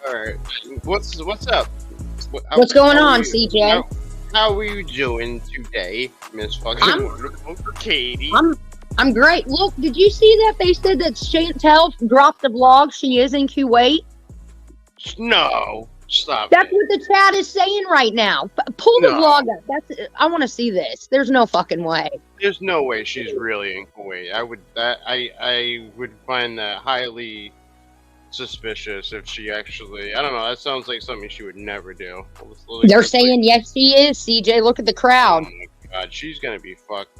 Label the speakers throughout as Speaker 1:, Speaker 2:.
Speaker 1: Alright. What's up?
Speaker 2: What's going on, CJ?
Speaker 1: How are you doing today, Miss fucking wonderful Katie?
Speaker 2: I'm great. Look, did you see that they said that Chantel dropped the vlog? She is in Kuwait.
Speaker 1: No, stop.
Speaker 2: That's what the chat is saying right now. Pull the vlog up. I want to see this. There's no fucking way.
Speaker 1: There's no way she's really in Kuwait. I would find that highly suspicious if she actually. I don't know. That sounds like something she would never do.
Speaker 2: They're saying yes, she is. CJ, look at the crowd.
Speaker 1: Oh my god, she's gonna be fucked.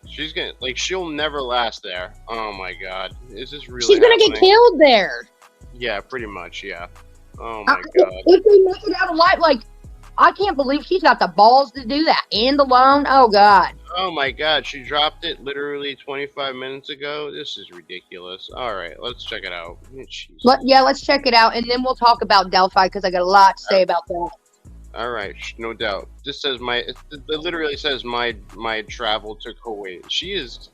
Speaker 1: She's gonna she'll never last there. Oh my god, is this really?
Speaker 2: She's gonna get killed there.
Speaker 1: Yeah, pretty much. Yeah. Oh my god.
Speaker 2: If they make it out alive, I can't believe she's got the balls to do that and alone. Oh god.
Speaker 1: Oh my god, she dropped it literally 25 minutes ago. This is ridiculous. All right, let's check it out.
Speaker 2: Let's check it out, and then we'll talk about Delphi because I got a lot to say about that.
Speaker 1: All right, no doubt. This says it literally says my travel to Kuwait. She is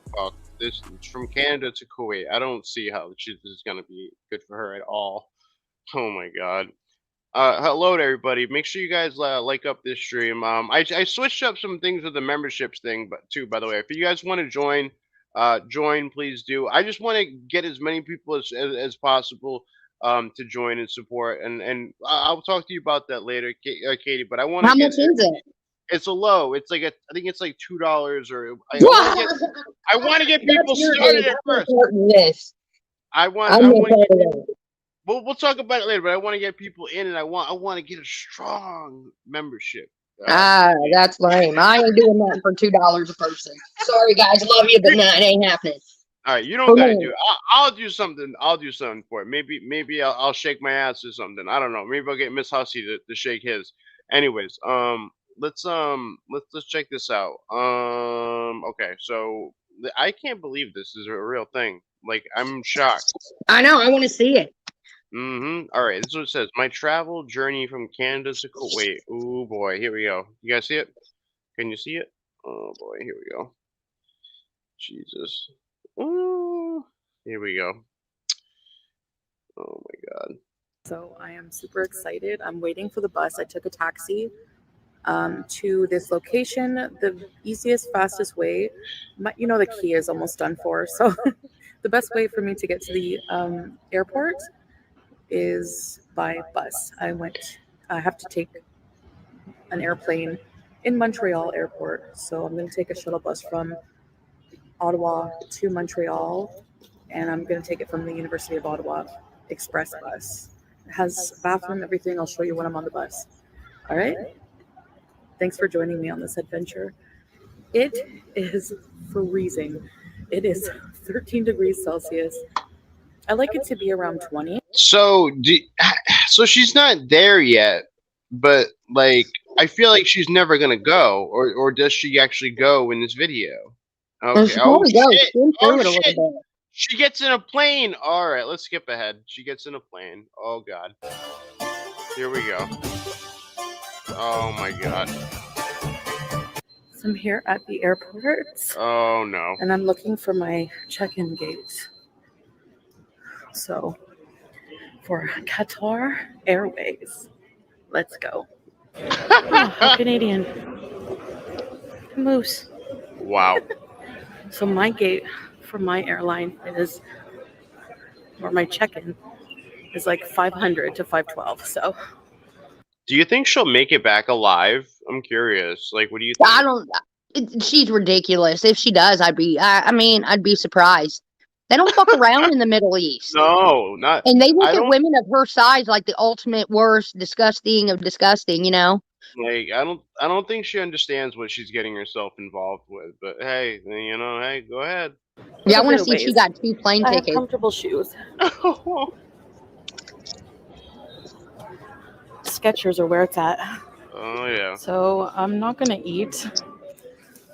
Speaker 1: this from Canada to Kuwait. I don't see how this is gonna be good for her at all. Oh my god. Hello to everybody. Make sure you guys like up this stream. I switched up some things with the memberships thing, by the way, if you guys want to join, please do. I just want to get as many people as possible to join and support, and I'll talk to you about that later, Katie. But I want to.
Speaker 2: How much is it?
Speaker 1: It's a low. It's I think it's like $2 or. I want to get people started at first.
Speaker 2: Yes.
Speaker 1: We'll talk about it later, but I want to get people in, and I want to get a strong membership.
Speaker 2: That's lame. I ain't doing that for $2 a person. Sorry, guys, love you, but it ain't happening.
Speaker 1: All right, you don't gotta do it. I'll do something. I'll do something for it. Maybe I'll shake my ass or something. I don't know. Maybe I'll get Miss Hussey to shake his. Anyways, let's check this out. Okay, so I can't believe this is a real thing. I'm shocked.
Speaker 2: I know. I want to see it.
Speaker 1: All right, this is what it says. My travel journey from Canada to Kuwait. Oh boy, here we go. You guys see it? Can you see it? Oh boy, here we go. Jesus. Oh, here we go. Oh my god.
Speaker 3: So I am super excited. I'm waiting for the bus. I took a taxi to this location. The easiest, fastest way. The key is almost done for. So the best way for me to get to the airport is by bus. I have to take an airplane in Montreal airport. So I'm going to take a shuttle bus from Ottawa to Montreal, and I'm going to take it from the University of Ottawa express bus. It has bathroom, everything. I'll show you when I'm on the bus. All right. Thanks for joining me on this adventure. It is freezing. It is 13 degrees Celsius. I like it to be around 20.
Speaker 1: So she's not there yet, but I feel like she's never gonna go, or does she actually go in this video? Okay. Shit. She gets in a plane. All right, let's skip ahead. She gets in a plane. Oh god. Here we go. Oh my god.
Speaker 3: So I'm here at the airport.
Speaker 1: Oh no.
Speaker 3: And I'm looking for my check-in gate. So, for Qatar Airways, let's go. Oh, Canadian moose.
Speaker 1: Wow.
Speaker 3: So my gate for my airline or my check-in is like 500 to 512. So,
Speaker 1: do you think she'll make it back alive? I'm curious. What do you think?
Speaker 2: She's ridiculous. If she does, I'd be surprised. They don't fuck around in the Middle East.
Speaker 1: No, not.
Speaker 2: And they look at women of her size like the ultimate worst, disgusting of disgusting.
Speaker 1: I don't think she understands what she's getting herself involved with. But hey, hey, go ahead.
Speaker 2: Yeah, I want to see if she got 2 plane tickets.
Speaker 3: Have comfortable shoes. Skechers are where it's at.
Speaker 1: Oh yeah.
Speaker 3: So I'm not gonna eat.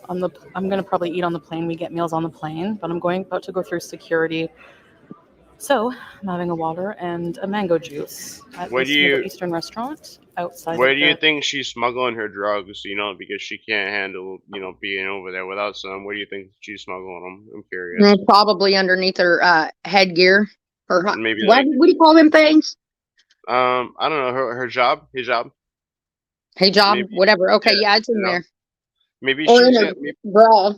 Speaker 3: I'm gonna probably eat on the plane. We get meals on the plane, but I'm about to go through security. So I'm having a water and a mango juice at this Middle Eastern restaurant outside.
Speaker 1: Where do you think she's smuggling her drugs? Because she can't handle being over there without some. Where do you think she's smuggling them? I'm curious.
Speaker 2: Probably underneath her headgear or
Speaker 1: maybe.
Speaker 2: What do you call them things?
Speaker 1: I don't know her job, his job,
Speaker 2: Hey, job,
Speaker 1: maybe.
Speaker 2: whatever. Okay,
Speaker 1: Yeah,
Speaker 2: yeah, it's in
Speaker 1: you know,
Speaker 2: there.
Speaker 1: maybe
Speaker 2: Or in
Speaker 1: she's
Speaker 2: her
Speaker 1: got maybe
Speaker 2: bra.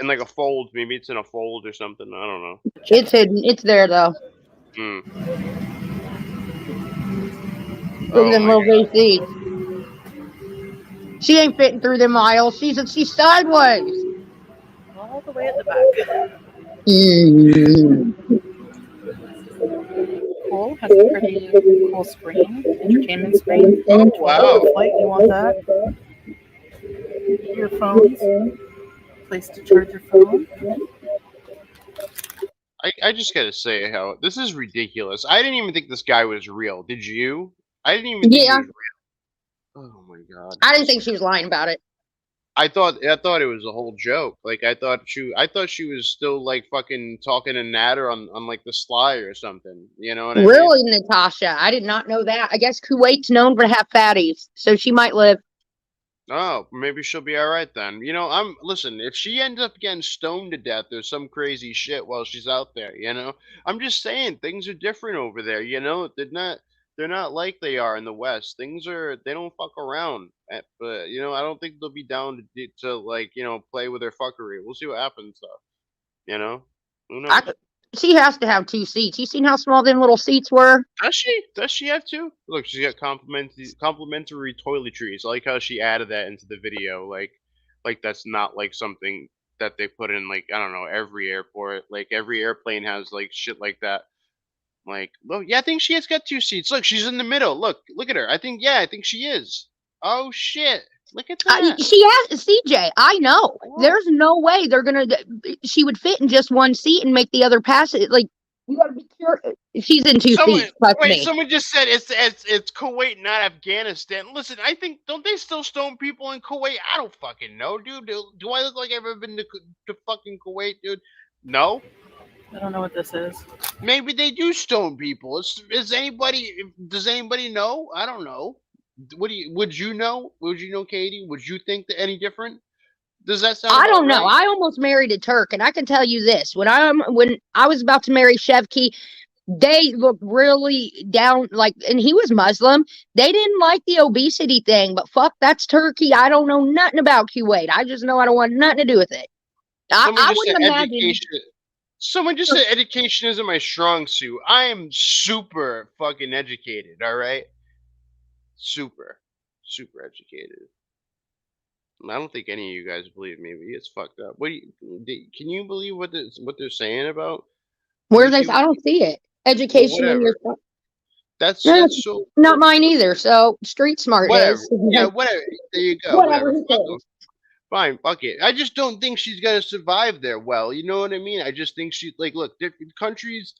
Speaker 1: in like a fold. Maybe it's in a fold or something. I don't know.
Speaker 2: It's hidden. It's there though.
Speaker 1: Hmm.
Speaker 2: Look at
Speaker 1: Oh
Speaker 2: them
Speaker 1: my
Speaker 2: little
Speaker 1: god.
Speaker 2: VCs. She ain't fitting through them aisles. She's sideways.
Speaker 3: All the way at the back.
Speaker 2: Mm.
Speaker 3: Cool. Has a pretty cool screen, entertainment screen.
Speaker 1: Oh
Speaker 3: 12-hour
Speaker 1: wow.
Speaker 3: flight. You want that? Earphones. Place to charge your phone.
Speaker 1: I just gotta say how this is ridiculous. I didn't even think this guy was real. Did you? I didn't even think he
Speaker 2: Yeah,
Speaker 1: was real. Oh my god.
Speaker 2: I didn't think she was lying about it.
Speaker 1: I thought it was a whole joke. Like I thought she was still like fucking talking to Natter on like the sly or something. You know what I mean?
Speaker 2: Really, Natasha? I did not know that. I guess Kuwait's known for have fatties, so she might live.
Speaker 1: Oh, maybe she'll be all right then. You know, listen. If she ends up getting stoned to death or some crazy shit while she's out there, you know, I'm just saying things are different over there. You know, they're not like they are in the West. They don't fuck around. But you know, I don't think they'll be down to like play with their fuckery. We'll see what happens though. You know, who
Speaker 2: I,
Speaker 1: knows?
Speaker 2: she has to have 2 seats. You seen how small them little seats were?
Speaker 1: Does she? Does she have two? Look, she's got complimentary toiletries. I like how she added that into the video. Like that's not like something that they put in like I don't know every airport. Like every airplane has like shit like that. Like, well, yeah, I think she has got 2 seats. Look, she's in the middle. Look at her. I think she is. Oh shit! Look at that.
Speaker 2: She has CJ. I know.
Speaker 1: What?
Speaker 2: There's no way they're gonna. She would fit in just one seat and make the other pass it. Like you gotta be careful. She's in 2 seats. Trust me.
Speaker 1: Someone just said it's Kuwait, not Afghanistan. Listen, I think don't they still stone people in Kuwait? I don't fucking know, dude. Do I look like I've ever been to fucking Kuwait, dude? No.
Speaker 3: I don't know what this is.
Speaker 1: Maybe they do stone people. Does anybody know? I don't know. Would you know? Would you know, Katie? Would you think that any different? Does that sound
Speaker 2: I
Speaker 1: about
Speaker 2: don't know.
Speaker 1: right?
Speaker 2: I almost married a Turk, and I can tell you this: when I was about to marry Fvcking, they looked really down, like, and he was Muslim. They didn't like the obesity thing, but fuck, that's Turkey. I don't know nothing about Kuwait. I just know I don't want nothing to do with it.
Speaker 1: Someone
Speaker 2: I
Speaker 1: just said
Speaker 2: wouldn't imagine.
Speaker 1: education. Someone just said education isn't my strong suit. I am super fucking educated, all right? Super, super educated. I don't think any of you guys believe me, but it's fucked up. Can you believe what they're saying about? Let
Speaker 2: Where
Speaker 1: me
Speaker 2: they,
Speaker 1: see.
Speaker 2: I don't see it.
Speaker 1: Well,
Speaker 2: Education in your.
Speaker 1: whatever. That's
Speaker 2: No,
Speaker 1: so
Speaker 2: not mine either. So street smart
Speaker 1: whatever.
Speaker 2: is.
Speaker 1: Yeah, whatever. There you go.
Speaker 2: Whatever
Speaker 1: Whatever.
Speaker 2: he
Speaker 1: Fuck
Speaker 2: says.
Speaker 1: 'em. Fine, fuck it. I just don't think she's gonna survive there well. You know what I mean? I just think she like look, different countries,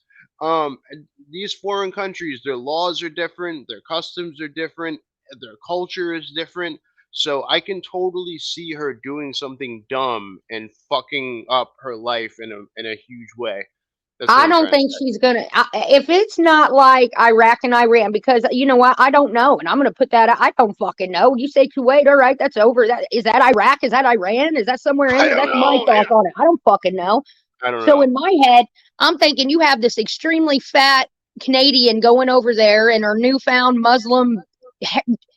Speaker 1: these foreign countries, their laws are different, their customs are different, their culture is different. So I can totally see her doing something dumb and fucking up her life in a huge way. That's what
Speaker 2: I
Speaker 1: I'm
Speaker 2: don't
Speaker 1: trying to
Speaker 2: think
Speaker 1: say.
Speaker 2: she's gonna. If it's not like Iraq and Iran, because you know what, I don't know, and I'm gonna put that. I don't fucking know. You say Kuwait, all right, that's over. That is that Iraq? Is that Iran? Is that somewhere in
Speaker 1: I
Speaker 2: there?
Speaker 1: don't
Speaker 2: That's my
Speaker 1: know.
Speaker 2: thoughts on it. I don't fucking know.
Speaker 1: I don't
Speaker 2: So
Speaker 1: know.
Speaker 2: in my head, I'm thinking you have this extremely fat Canadian going over there in her newfound Muslim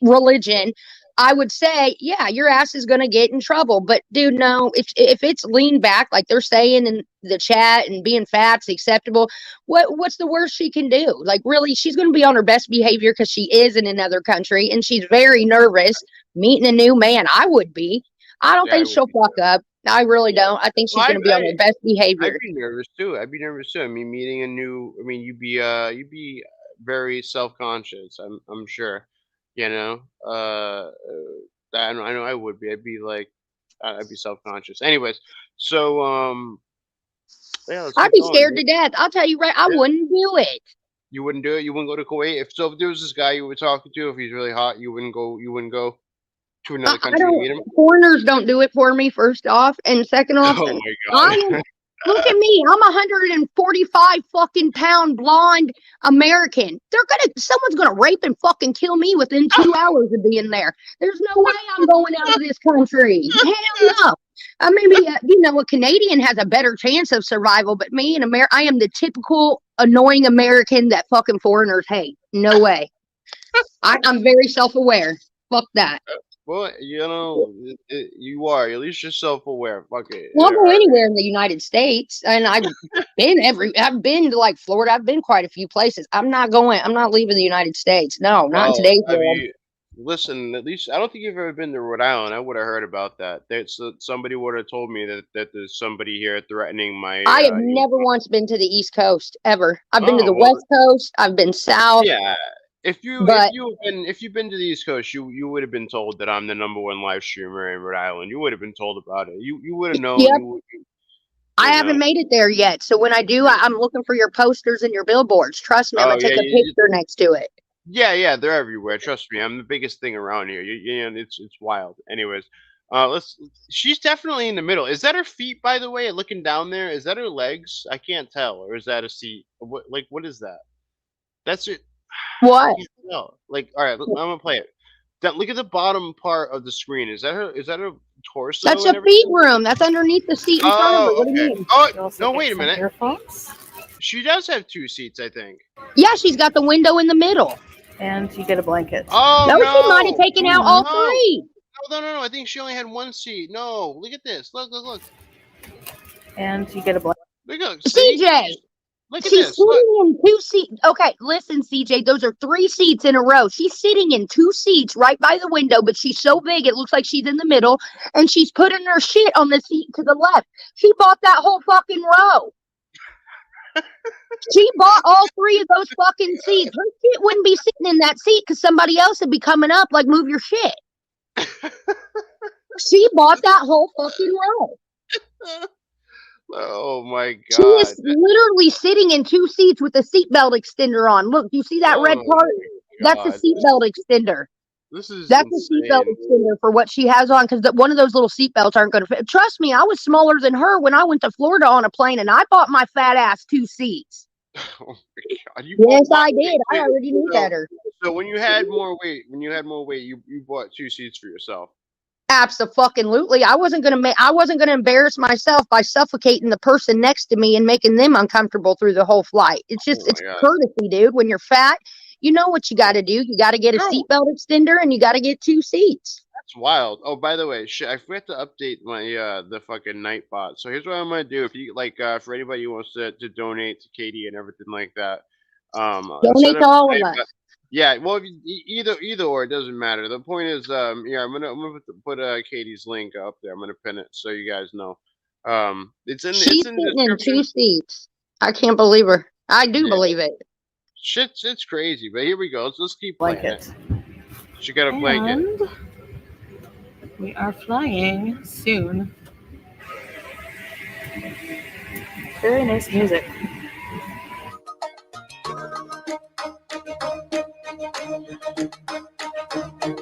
Speaker 2: religion. I would say, yeah, your ass is gonna get in trouble. But dude, no, if it's lean back like they're saying in the chat and being fat's acceptable, what's the worst she can do? Like really, she's gonna be on her best behavior because she is in another country and she's very nervous meeting a new man. I would be. I don't
Speaker 1: Yeah, I
Speaker 2: think
Speaker 1: would
Speaker 2: she'll
Speaker 1: be
Speaker 2: fuck
Speaker 1: too.
Speaker 2: up. I really
Speaker 1: Yeah.
Speaker 2: don't. I think
Speaker 1: Well,
Speaker 2: she's gonna be on her best
Speaker 1: I'd
Speaker 2: behavior.
Speaker 1: be nervous too. I'd be nervous too. I mean, meeting a new. I mean, you'd be very self conscious. I'm sure. You know. I know I would be. I'd be like, I'd be self conscious. Anyways, so yeah, let's
Speaker 2: I'd
Speaker 1: get
Speaker 2: be
Speaker 1: going.
Speaker 2: scared to death. I'll tell you right, I
Speaker 1: Yeah,
Speaker 2: wouldn't do it.
Speaker 1: you wouldn't do it. You wouldn't go to Kuwait. If there was this guy you were talking to, if he's really hot, you wouldn't go. You wouldn't go to another
Speaker 2: I
Speaker 1: country to
Speaker 2: don't.
Speaker 1: meet him.
Speaker 2: Foreigners don't do it for me. First off, and second off,
Speaker 1: Oh my
Speaker 2: I
Speaker 1: god.
Speaker 2: am. Look at me. I'm 145 fucking pound blonde American. Someone's gonna rape and fucking kill me within 2 hours of being there. There's no way I'm going out of this country. Hell no. Maybe a Canadian has a better chance of survival, but me in America, I am the typical annoying American that fucking foreigners hate. No way. I'm very self-aware. Fuck that.
Speaker 1: Well, you know, you are. At least you're self-aware. Fuck it.
Speaker 2: Well, I'll go anywhere in the United States, and I've been to like Florida. I've been quite a few places. I'm not leaving the United States. No, not in
Speaker 1: Well,
Speaker 2: today's
Speaker 1: have
Speaker 2: world.
Speaker 1: you? Listen, at least I don't think you've ever been to Rhode Island. I would have heard about that. Somebody would have told me that there's somebody here threatening my.
Speaker 2: I have never once been to the East Coast ever. I've been to
Speaker 1: Oh
Speaker 2: the
Speaker 1: well,
Speaker 2: West Coast. I've been south.
Speaker 1: yeah.
Speaker 2: But
Speaker 1: If you've been to the East Coast, you would have been told that I'm the #1 live streamer in Rhode Island. You would have been told about it. You would have known.
Speaker 2: yep, I
Speaker 1: You
Speaker 2: haven't
Speaker 1: know.
Speaker 2: made it there yet. So when I do, I'm looking for your posters and your billboards. Trust me, I'm
Speaker 1: Oh
Speaker 2: gonna take
Speaker 1: yeah,
Speaker 2: a picture next to it.
Speaker 1: yeah, they're everywhere. Trust me, I'm the biggest thing around here. It's wild. Anyways, let's. She's definitely in the middle. Is that her feet, by the way? Looking down there, is that her legs? I can't tell, or is that a seat? What is that? That's it. I
Speaker 2: What?
Speaker 1: can't tell. Like, all right, I'm gonna play it. Look at the bottom part of the screen. Is that her? Is that her torso?
Speaker 2: That's
Speaker 1: and
Speaker 2: a feet
Speaker 1: everything?
Speaker 2: room. That's underneath the seat in front of her.
Speaker 1: Oh,
Speaker 2: What do you
Speaker 1: okay.
Speaker 2: mean?
Speaker 1: Oh no, wait a
Speaker 3: Some
Speaker 1: minute.
Speaker 3: earphones,
Speaker 1: She does have 2 seats, I think.
Speaker 2: Yeah, she's got the window in the middle.
Speaker 3: and you get a blanket.
Speaker 1: Oh
Speaker 2: No, she might have
Speaker 1: no!
Speaker 2: taken out all
Speaker 1: No!
Speaker 2: three.
Speaker 1: No! I think she only had 1 seat. No, look at this. Look.
Speaker 3: And you get a blanket.
Speaker 1: Look. See?
Speaker 2: CJ,
Speaker 1: Look at
Speaker 2: she's
Speaker 1: this. Look.
Speaker 2: sitting in 2 seats. Okay, listen, CJ, those are 3 seats in a row. She's sitting in 2 seats right by the window, but she's so big it looks like she's in the middle, and she's putting her shit on the seat to the left. She bought that whole fucking row. She bought all 3 of those fucking seats. Her shit wouldn't be sitting in that seat because somebody else would be coming up like, move your shit. She bought that whole fucking row.
Speaker 1: Oh my god.
Speaker 2: She is literally sitting in 2 seats with a seatbelt extender on. Look, do you see that red part? That's a seatbelt extender.
Speaker 1: That's
Speaker 2: a seatbelt extender for what she has on, because one of those little seatbelts aren't going to fit. Trust me, I was smaller than her when I went to Florida on a plane, and I bought my fat ass 2 seats.
Speaker 1: Oh my god.
Speaker 2: Yes, I did. I already knew better.
Speaker 1: So when you had more weight, you bought 2 seats for yourself.
Speaker 2: Absolutely. I wasn't gonna embarrass myself by suffocating the person next to me and making them uncomfortable through the whole flight. It's just it's courtesy, dude. When you're fat, you know what you got to do. You got to get a seatbelt extender, and you got to get 2 seats.
Speaker 1: That's wild. Oh, by the way, I forgot to update my the fucking Nightbot. So here's what I'm gonna do. If you like, for anybody who wants to donate to Katie and everything like that,
Speaker 2: donate to all of us.
Speaker 1: Yeah, well, either or, it doesn't matter. The point is, yeah, I'm gonna put Katie's link up there. I'm gonna pin it so you guys know. She's
Speaker 2: sitting in 2 seats. I can't believe her. I do believe it.
Speaker 1: It's crazy, but here we go. Let's keep playing it. She got a blanket.
Speaker 3: We are flying soon. Very nice music.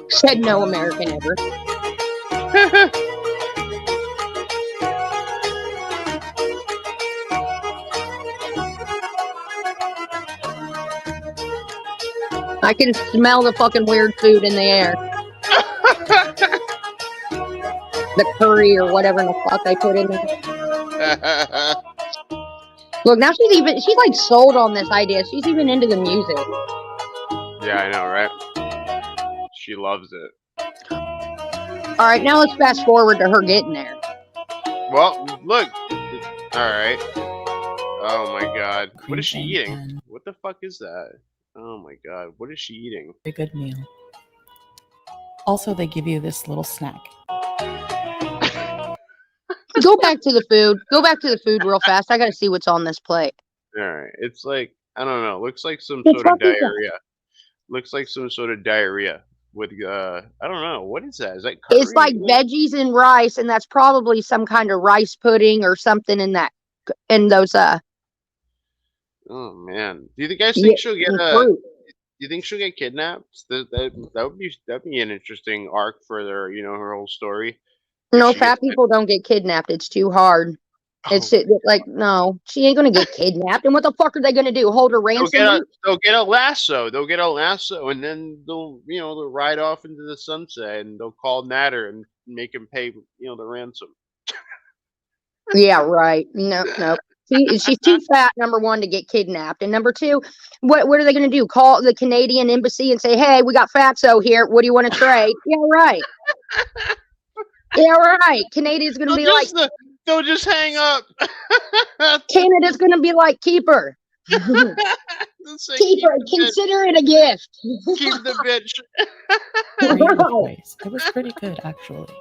Speaker 2: Said no American ever. I can smell the fucking weird food in the air. The curry or whatever in the fuck they put in there. Look, now she's like sold on this idea. She's even into the music.
Speaker 1: Yeah, I know, right? She loves it.
Speaker 2: All right, now let's fast forward to her getting there.
Speaker 1: Well, look. All right. Oh my god. What is she eating? What the fuck is that? Oh my god. What is she eating?
Speaker 3: A good meal. Also, they give you this little snack.
Speaker 2: Go back to the food. Go back to the food real fast. I got to see what's on this plate.
Speaker 1: All right. It's like, I don't know. Looks like some sort of diarrhea. Looks like some sort of diarrhea with I don't know. What is that? Is that curry?
Speaker 2: It's like veggies and rice, and that's probably some kind of rice pudding or something in those
Speaker 1: Oh man. Do you guys think she'll get do you think she'll get kidnapped? That'd be an interesting arc for her whole story.
Speaker 2: No, fat people don't get kidnapped. It's too hard. It's like, no, she ain't gonna get kidnapped. And what the fuck are they gonna do? Hold her ransom?
Speaker 1: They'll get a lasso. They'll get a lasso, and then they'll ride off into the sunset, and they'll call Natter and make him pay the ransom.
Speaker 2: Yeah, right. Nope. She's too fat, number one, to get kidnapped. And number two, what are they going to do? Call the Canadian embassy and say, hey, we got Fatso here. What do you want to trade? Yeah, right. Yeah, right. Canada's going to be like...
Speaker 1: They'll just hang up.
Speaker 2: Canada's going to be like, keep her. Keep her. Consider it a gift.
Speaker 1: Keep the bitch.
Speaker 3: It was pretty good, actually.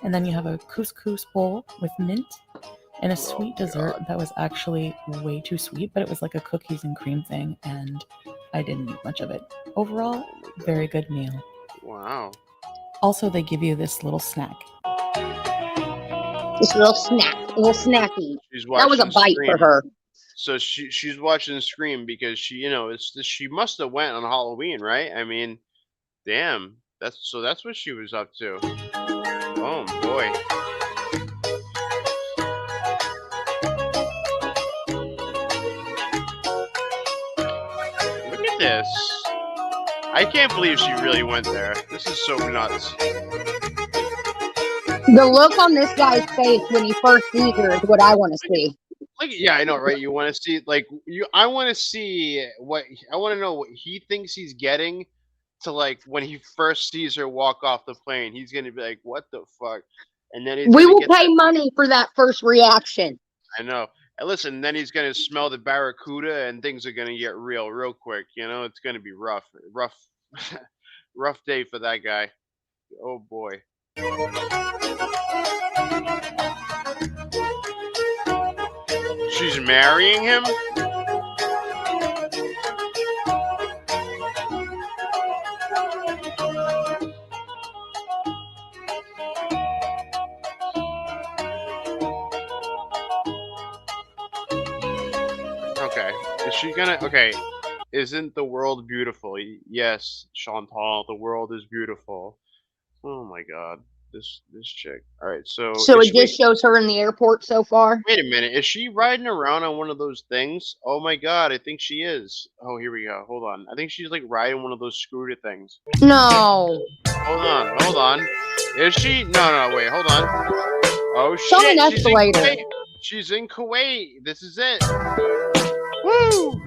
Speaker 3: And then you have a couscous bowl with mint and a sweet dessert that was actually way too sweet, but it was like a cookies and cream thing, and I didn't eat much of it. Overall, very good meal.
Speaker 1: Wow.
Speaker 3: Also, they give you this little snack.
Speaker 2: This little snacky. That was a bite for her.
Speaker 1: So she's watching Scream because she must have went on Halloween, right? I mean, damn. That's what she was up to. Oh boy. Look at this. I can't believe she really went there. This is so nuts.
Speaker 2: The look on this guy's face when he first sees her is what I want to see.
Speaker 1: Yeah, I know, right? You want to see, I want to see I want to know what he thinks he's getting to, like, when he first sees her walk off the plane. He's going to be like, what the fuck? And then
Speaker 2: we will pay money for that first reaction.
Speaker 1: I know. And listen, then he's going to smell the barracuda and things are going to get real quick. You know, it's going to be rough day for that guy. Oh, boy. She's marrying him? Okay. Is she gonna... Okay. Isn't the world beautiful? Yes, Chantal, the world is beautiful. Oh my god. This chick. All right, so
Speaker 2: it just shows her in the airport so far.
Speaker 1: Wait a minute, is she riding around on one of those things? Oh my god, I think she is. Oh, here we go. Hold on. I think she's like riding one of those scooter things.
Speaker 2: No.
Speaker 1: Hold on. Is she? No, wait, hold on. Oh shit.
Speaker 2: Show an escalator.
Speaker 1: She's in Kuwait. This is it. Woo!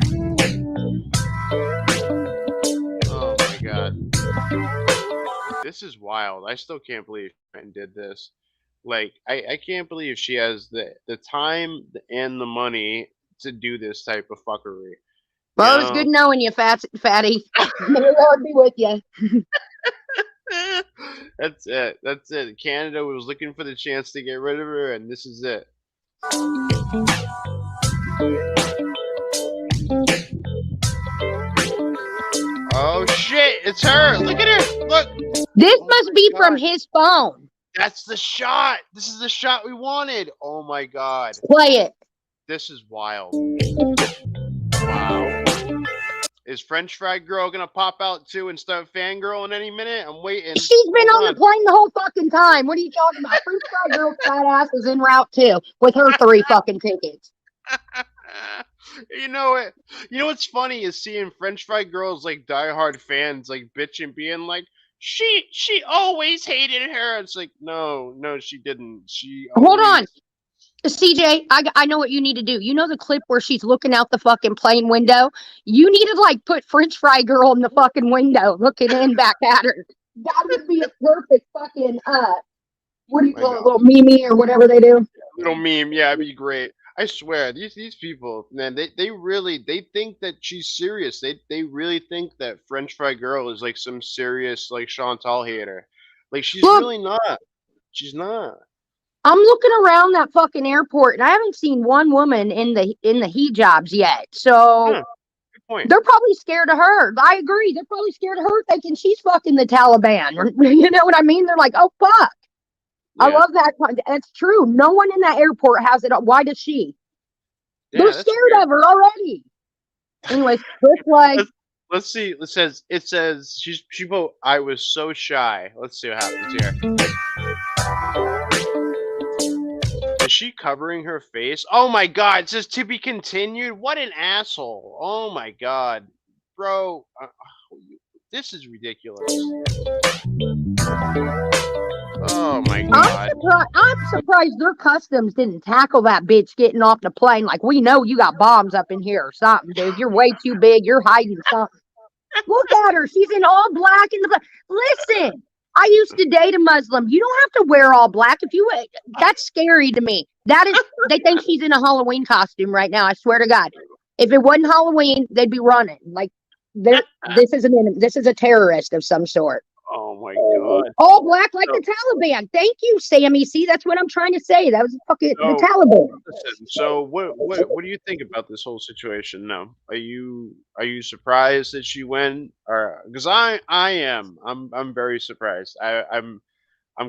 Speaker 1: Oh my god. This is wild. I still can't believe she did this. Like, I can't believe she has the time and the money to do this type of fuckery.
Speaker 2: Well, it's good knowing you, fatty. May the Lord be with you.
Speaker 1: That's it. Canada was looking for the chance to get rid of her, and this is it. Oh shit, it's her. Look at her. Look.
Speaker 2: This must be from his phone.
Speaker 1: That's the shot. This is the shot we wanted. Oh my god.
Speaker 2: Play it.
Speaker 1: This is wild. Wow. Is French Fry Girl gonna pop out too and start fangirling any minute? I'm waiting.
Speaker 2: She's been on the plane the whole fucking time. What are you talking about? French Fry Girl's fat ass is en route too with her 3 fucking tickets.
Speaker 1: You know it. You know what's funny is seeing French Fry Girls, like, diehard fans, like, bitching, being like, she always hated her. It's like, no, she didn't.
Speaker 2: Hold on. CJ, I know what you need to do. You know the clip where she's looking out the fucking plane window? You need to, like, put French Fry Girl in the fucking window looking in back at her. That would be a perfect fucking, what do you call it, little meme or whatever they do?
Speaker 1: Little meme, yeah, it'd be great. I swear, these people, man, they think that she's serious. They really think that French Fry Girl is like some serious, like, Chantal hater. Like, she's really not. She's not.
Speaker 2: I'm looking around that fucking airport and I haven't seen one woman in the hijabs yet. So
Speaker 1: good point.
Speaker 2: They're probably scared of her. I agree. They're probably scared of her thinking she's fucking the Taliban. You know what I mean? They're like, oh fuck. Yeah. I love that. That's true. No one in that airport has it. Why does she? Yeah, they're scared of her already. Anyways, quick like.
Speaker 1: Let's see. It says she wrote, I was so shy. Let's see what happens here. Is she covering her face? Oh my god, it says to be continued. What an asshole. Oh my god. Bro, this is ridiculous. Oh my god.
Speaker 2: I'm surprised their customs didn't tackle that bitch getting off the plane. Like, we know you got bombs up in here or something, dude. You're way too big. You're hiding something. Look at her. She's in all black in the black. Listen, I used to date a Muslim. You don't have to wear all black. If you, that's scary to me. That is, they think she's in a Halloween costume right now. I swear to God. If it wasn't Halloween, they'd be running. Like, this is a terrorist of some sort.
Speaker 1: Oh my god.
Speaker 2: All black like the Taliban. Thank you, Sammy. See, that's what I'm trying to say. That was fucking the Taliban.
Speaker 1: Listen, so what do you think about this whole situation now? Are you surprised that she went? Or because I am. I'm very surprised. I'm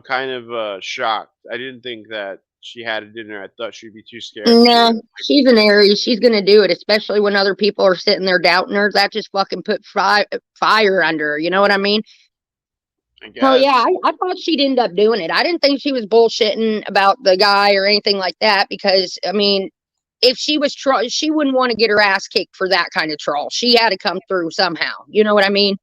Speaker 1: kind of shocked. I didn't think that she had a dinner. I thought she'd be too scared.
Speaker 2: Nah, she's an Aries. She's gonna do it, especially when other people are sitting there doubting her. That just fucking put fire under her. You know what I mean? Oh yeah, I thought she'd end up doing it. I didn't think she was bullshitting about the guy or anything like that, because I mean, if she was she wouldn't want to get her ass kicked for that kind of troll. She had to come through somehow. You know what I mean?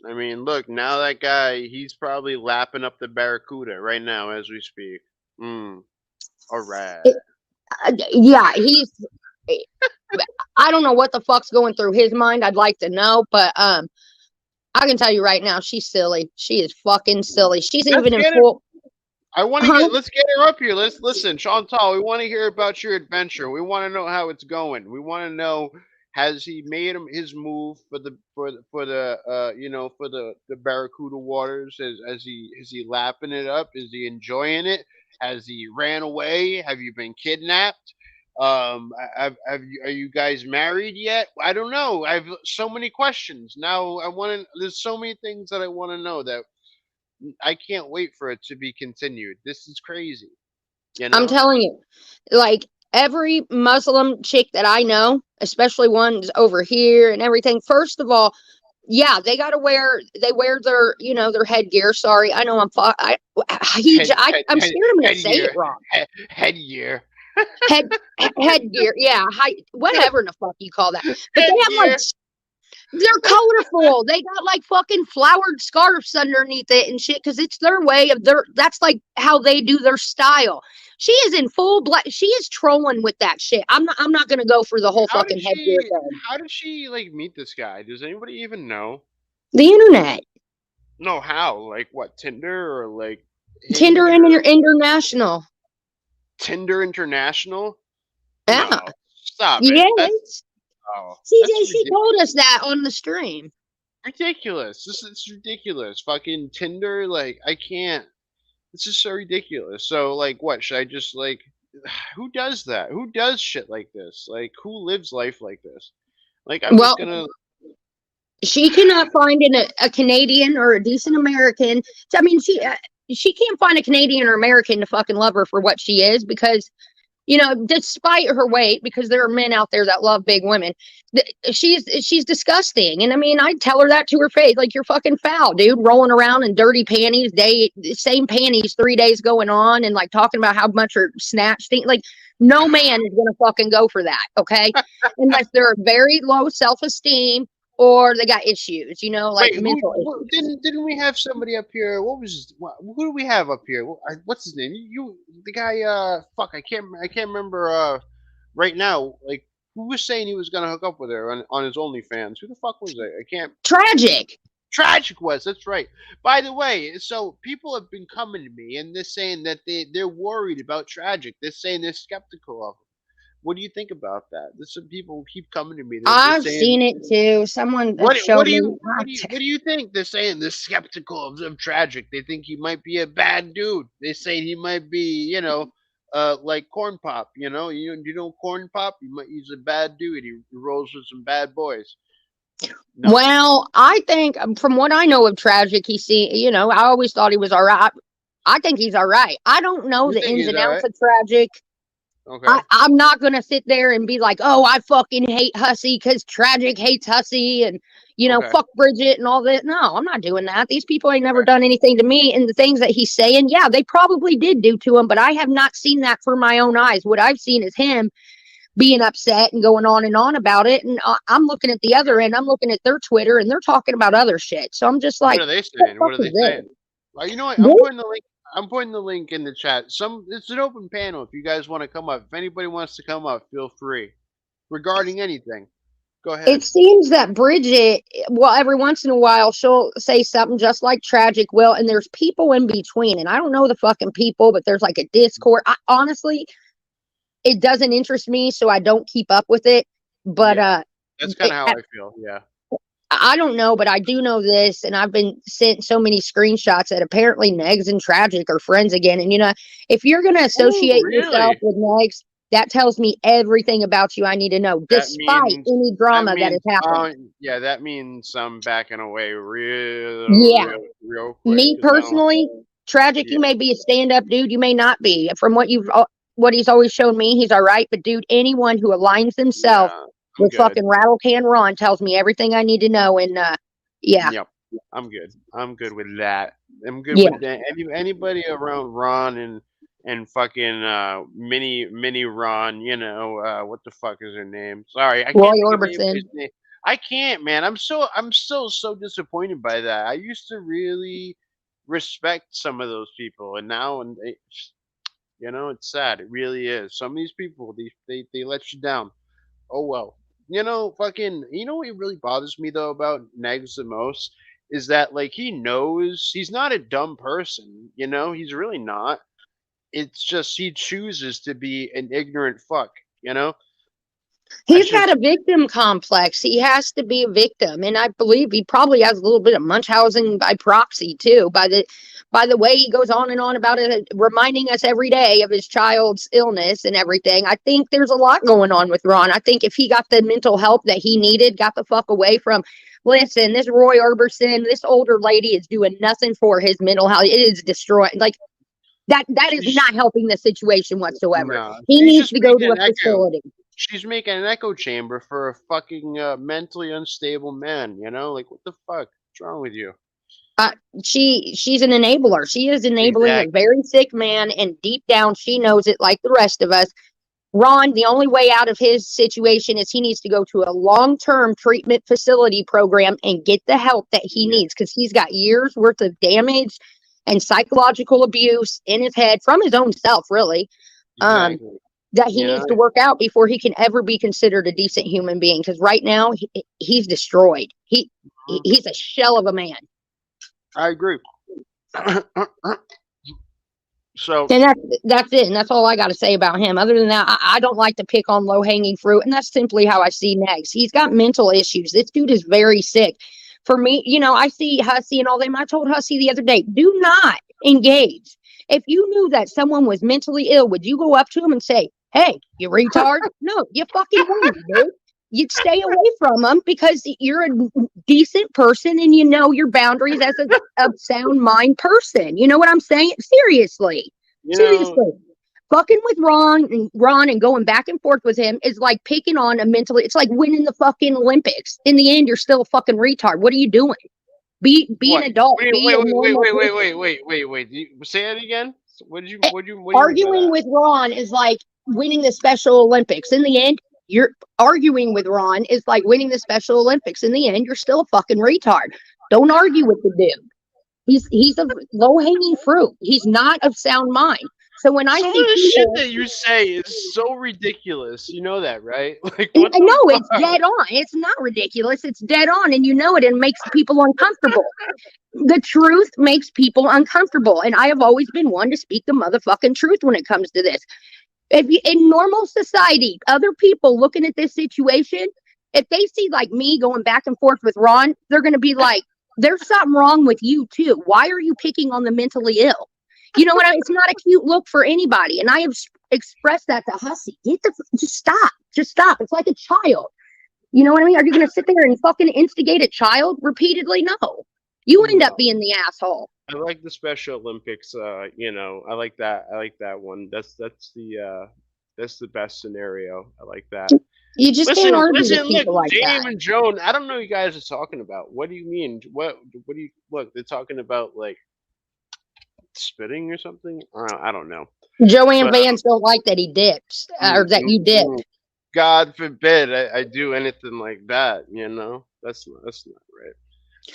Speaker 1: I mean, look, now that guy, he's probably lapping up the Barracuda right now as we speak. All right.
Speaker 2: Yeah, he's. I don't know what the fuck's going through his mind. I'd like to know, but I can tell you right now, she's silly. She is fucking silly. She's even in full.
Speaker 1: I want to let's get her up here. Let's listen, Chantal. We want to hear about your adventure. We want to know how it's going. We want to know, has he made his move for the Barracuda waters? Is he lapping it up? Is he enjoying it? Has he ran away? Have you been kidnapped? Are you guys married yet? I don't know. I have so many questions now. There's so many things that I want to know that I can't wait for it to be continued. This is crazy. You know?
Speaker 2: I'm telling you, like, every Muslim chick that I know, especially ones over here and everything, first of all, yeah, they wear their, their headgear. Sorry, I know I'm scared I'm gonna say it wrong.
Speaker 1: Headgear.
Speaker 2: Headgear, yeah, whatever the fuck you call that. But they have like, they're colorful. They got like fucking flowered scarves underneath it and shit, because it's their way of that's like how they do their style. She is in full black. She is trolling with that shit. I'm not gonna go for the whole fucking headgear thing.
Speaker 1: How did she like meet this guy? Does anybody even know?
Speaker 2: The internet.
Speaker 1: No, how? Like what? Tinder or like
Speaker 2: Tinder International.
Speaker 1: Tinder International?
Speaker 2: Yeah.
Speaker 1: No, stop
Speaker 2: it.
Speaker 1: Yes.
Speaker 2: She told us that on the stream.
Speaker 1: Ridiculous. This is ridiculous. Fucking Tinder, like, I can't. This is so ridiculous. So, like, what? Should I just, like, who does that? Who does shit like this? Like, who lives life like this? Like, I'm just gonna.
Speaker 2: She cannot find a Canadian or a decent American. I mean, she can't find a Canadian or American to fucking love her for what she is, because, despite her weight, because there are men out there that love big women, she's disgusting. And I mean, I tell her that to her face, like, you're fucking foul, dude, rolling around in dirty panties, same panties 3 days going on, and like talking about how much her snatch thing. Like, no man is gonna fucking go for that, okay? Unless they're very low self-esteem, or they got issues, like mental issues.
Speaker 1: Didn't we have somebody up here? Who do we have up here? What's his name? The guy. Fuck, I can't remember. Right now, like, who was saying he was gonna hook up with her on his OnlyFans? Who the fuck was it? I can't.
Speaker 2: Tragic
Speaker 1: was. That's right. By the way, so people have been coming to me and they're saying that they're worried about Tragic. They're saying they're skeptical of him. What do you think about that? There's some people who keep coming to me.
Speaker 2: I've seen it too. Someone showed me.
Speaker 1: What do you think? They're saying they're skeptical of Tragic. They think he might be a bad dude. They say he might be, like Corn Pop. You know Corn Pop? He's a bad dude. He rolls with some bad boys.
Speaker 2: No. Well, I think from what I know of Tragic, I always thought he was all right. I think he's all right. I don't know the ins and outs of Tragic.
Speaker 1: Okay.
Speaker 2: I'm not going to sit there and be like, oh, I fucking hate Hussy because Tragic hates Hussy and, fuck Bridget and all that. No, I'm not doing that. These people ain't never done anything to me. And the things that he's saying, yeah, they probably did do to him, but I have not seen that for my own eyes. What I've seen is him being upset and going on and on about it. And I'm looking at the other end. I'm looking at their Twitter and they're talking about other shit. So I'm just like,
Speaker 1: what are they saying? Well, you know what? I'm I'm putting the link in the chat. It's an open panel. If you guys want to come up, if anybody wants to come up, feel free. Regarding anything, go
Speaker 2: It
Speaker 1: ahead.
Speaker 2: seems that Bridget, well, every once in a while, she'll say something just like Tragic Will, and there's people in between. And I don't know the fucking people, but there's like a Discord. Honestly, it doesn't interest me, so I don't keep up with it. But
Speaker 1: Yeah, that's kind
Speaker 2: it,
Speaker 1: of how I feel. Yeah.
Speaker 2: I don't know, but I do know this, and I've been sent so many screenshots that apparently Negs and Tragic are friends again. And if you're gonna
Speaker 1: Oh,
Speaker 2: associate yourself
Speaker 1: really?
Speaker 2: with Negs, that tells me everything about you I need to know,
Speaker 1: That
Speaker 2: despite
Speaker 1: means
Speaker 2: any
Speaker 1: that
Speaker 2: drama that has
Speaker 1: means
Speaker 2: happened.
Speaker 1: yeah, that means I'm backing away
Speaker 2: Yeah,
Speaker 1: real quick
Speaker 2: me
Speaker 1: because I don't.
Speaker 2: personally, Tragic,
Speaker 1: Yeah,
Speaker 2: you may be a stand-up dude, you may not be. From what he's always shown me, he's all right. But dude, anyone who aligns themselves
Speaker 1: yeah, I'm
Speaker 2: with
Speaker 1: good.
Speaker 2: fucking Rattle Can Ron tells me everything I need to know. And yeah,
Speaker 1: Yep, I'm good. I'm good with that. I'm good
Speaker 2: yeah,
Speaker 1: with that. Anybody around Ron and fucking mini Ron. What the fuck is her name? Sorry, I
Speaker 2: Roy
Speaker 1: can't think of anybody's
Speaker 2: Orbison.
Speaker 1: name. I can't, man. I'm still so disappointed by that. I used to really respect some of those people, and now it's sad. It really is. Some of these people, they let you down. Oh well. Fucking. What really bothers me though about Negs the most is that like he knows he's not a dumb person. He's really not. It's just he chooses to be an ignorant fuck. You know. I
Speaker 2: He's got
Speaker 1: just
Speaker 2: a victim complex. He has to be a victim, and I believe he probably has a little bit of Munchausen by proxy too. By the way he goes on and on about it, reminding us every day of his child's illness and everything. I think there's a lot going on with Ron. I think if he got the mental help that he needed, got the fuck away from. Listen, this Roy Orbison, this older lady is doing nothing for his mental health. It is destroying. Like that is
Speaker 1: she's
Speaker 2: not helping the situation whatsoever.
Speaker 1: no.
Speaker 2: He
Speaker 1: She's
Speaker 2: needs
Speaker 1: just
Speaker 2: to go
Speaker 1: making
Speaker 2: to a
Speaker 1: an echo.
Speaker 2: facility.
Speaker 1: She's making an echo chamber for a fucking mentally unstable man. Like what the fuck? What's wrong with you?
Speaker 2: uh, she's an enabler. She is enabling a
Speaker 1: Exactly.
Speaker 2: very sick man, and deep down she knows it like the rest of us. Ron, the only way out of his situation is he needs to go to a long-term treatment facility program and get the help that he
Speaker 1: Yeah.
Speaker 2: needs, because he's got years worth of damage and psychological abuse in his head from his own self, really, um,
Speaker 1: Exactly.
Speaker 2: that he
Speaker 1: You know.
Speaker 2: needs to work out before he can ever be considered a decent human being, because right now he's destroyed. He's a shell of a man.
Speaker 1: I agree. So
Speaker 2: And that's it. And that's all I got to say about him. Other than that, I don't like to pick on low hanging fruit. And that's simply how I see Negs. He's got mental issues. This dude is very sick. For me, I see Hussey and all them. I told Hussey the other day, do not engage. If you knew that someone was mentally ill, would you go up to him and say, hey, you retard? No, you fucking wouldn't, dude. You'd stay away from them because you're a decent person and you know your boundaries as a sound mind person. You know what I'm saying? Seriously.
Speaker 1: you know,
Speaker 2: Seriously. Fucking with Ron and going back and forth with him is like picking on a mentally. It's like winning the fucking Olympics. In the end, you're still a fucking retard. What are you doing? Be an
Speaker 1: what?
Speaker 2: adult.
Speaker 1: Wait,
Speaker 2: Be
Speaker 1: wait,
Speaker 2: a
Speaker 1: wait, wait,
Speaker 2: normal
Speaker 1: wait, wait,
Speaker 2: person.
Speaker 1: wait, wait, wait, wait. Say that again.
Speaker 2: Eh,
Speaker 1: What do you mean by
Speaker 2: Arguing
Speaker 1: that?
Speaker 2: with Ron is like winning the Special Olympics. In the end, you're arguing with Ron is like winning the Special Olympics. In the end, you're still a fucking retard. Don't argue with the dude. He's a low hanging fruit. He's not of sound mind. So when I
Speaker 1: Some of
Speaker 2: see
Speaker 1: the shit
Speaker 2: people,
Speaker 1: that you say is so ridiculous. You know that, right? Like,
Speaker 2: and
Speaker 1: what
Speaker 2: I
Speaker 1: the
Speaker 2: know it's
Speaker 1: fuck?
Speaker 2: dead on. It's not ridiculous. It's dead on, and you know it, and makes people uncomfortable. The truth makes people uncomfortable, and I have always been one to speak the motherfucking truth when it comes to this. If you, in normal society, other people looking at this situation, if they see like me going back and forth with Ron, they're going to be like, there's something wrong with you too. Why are you picking on the mentally ill? You know what it's not a cute look for anybody. And I have expressed that to Hussey. Just stop. Just stop. It's like a child. You know what I mean? Are you going to sit there and fucking instigate a child repeatedly? No. You end up
Speaker 1: No.
Speaker 2: being the asshole.
Speaker 1: I like the Special Olympics. I like that. I like that one. That's the best scenario. I like that.
Speaker 2: You just can't
Speaker 1: Listen,
Speaker 2: argue with
Speaker 1: listen. Look,
Speaker 2: people like
Speaker 1: Dame
Speaker 2: that.
Speaker 1: and Joan. I don't know what you guys are talking about. What do you mean? What do you look? They're talking about like spitting or something. I don't know.
Speaker 2: Joanne
Speaker 1: But
Speaker 2: Vance don't like that he dips or that you dip.
Speaker 1: God forbid I do anything like that. That's not right.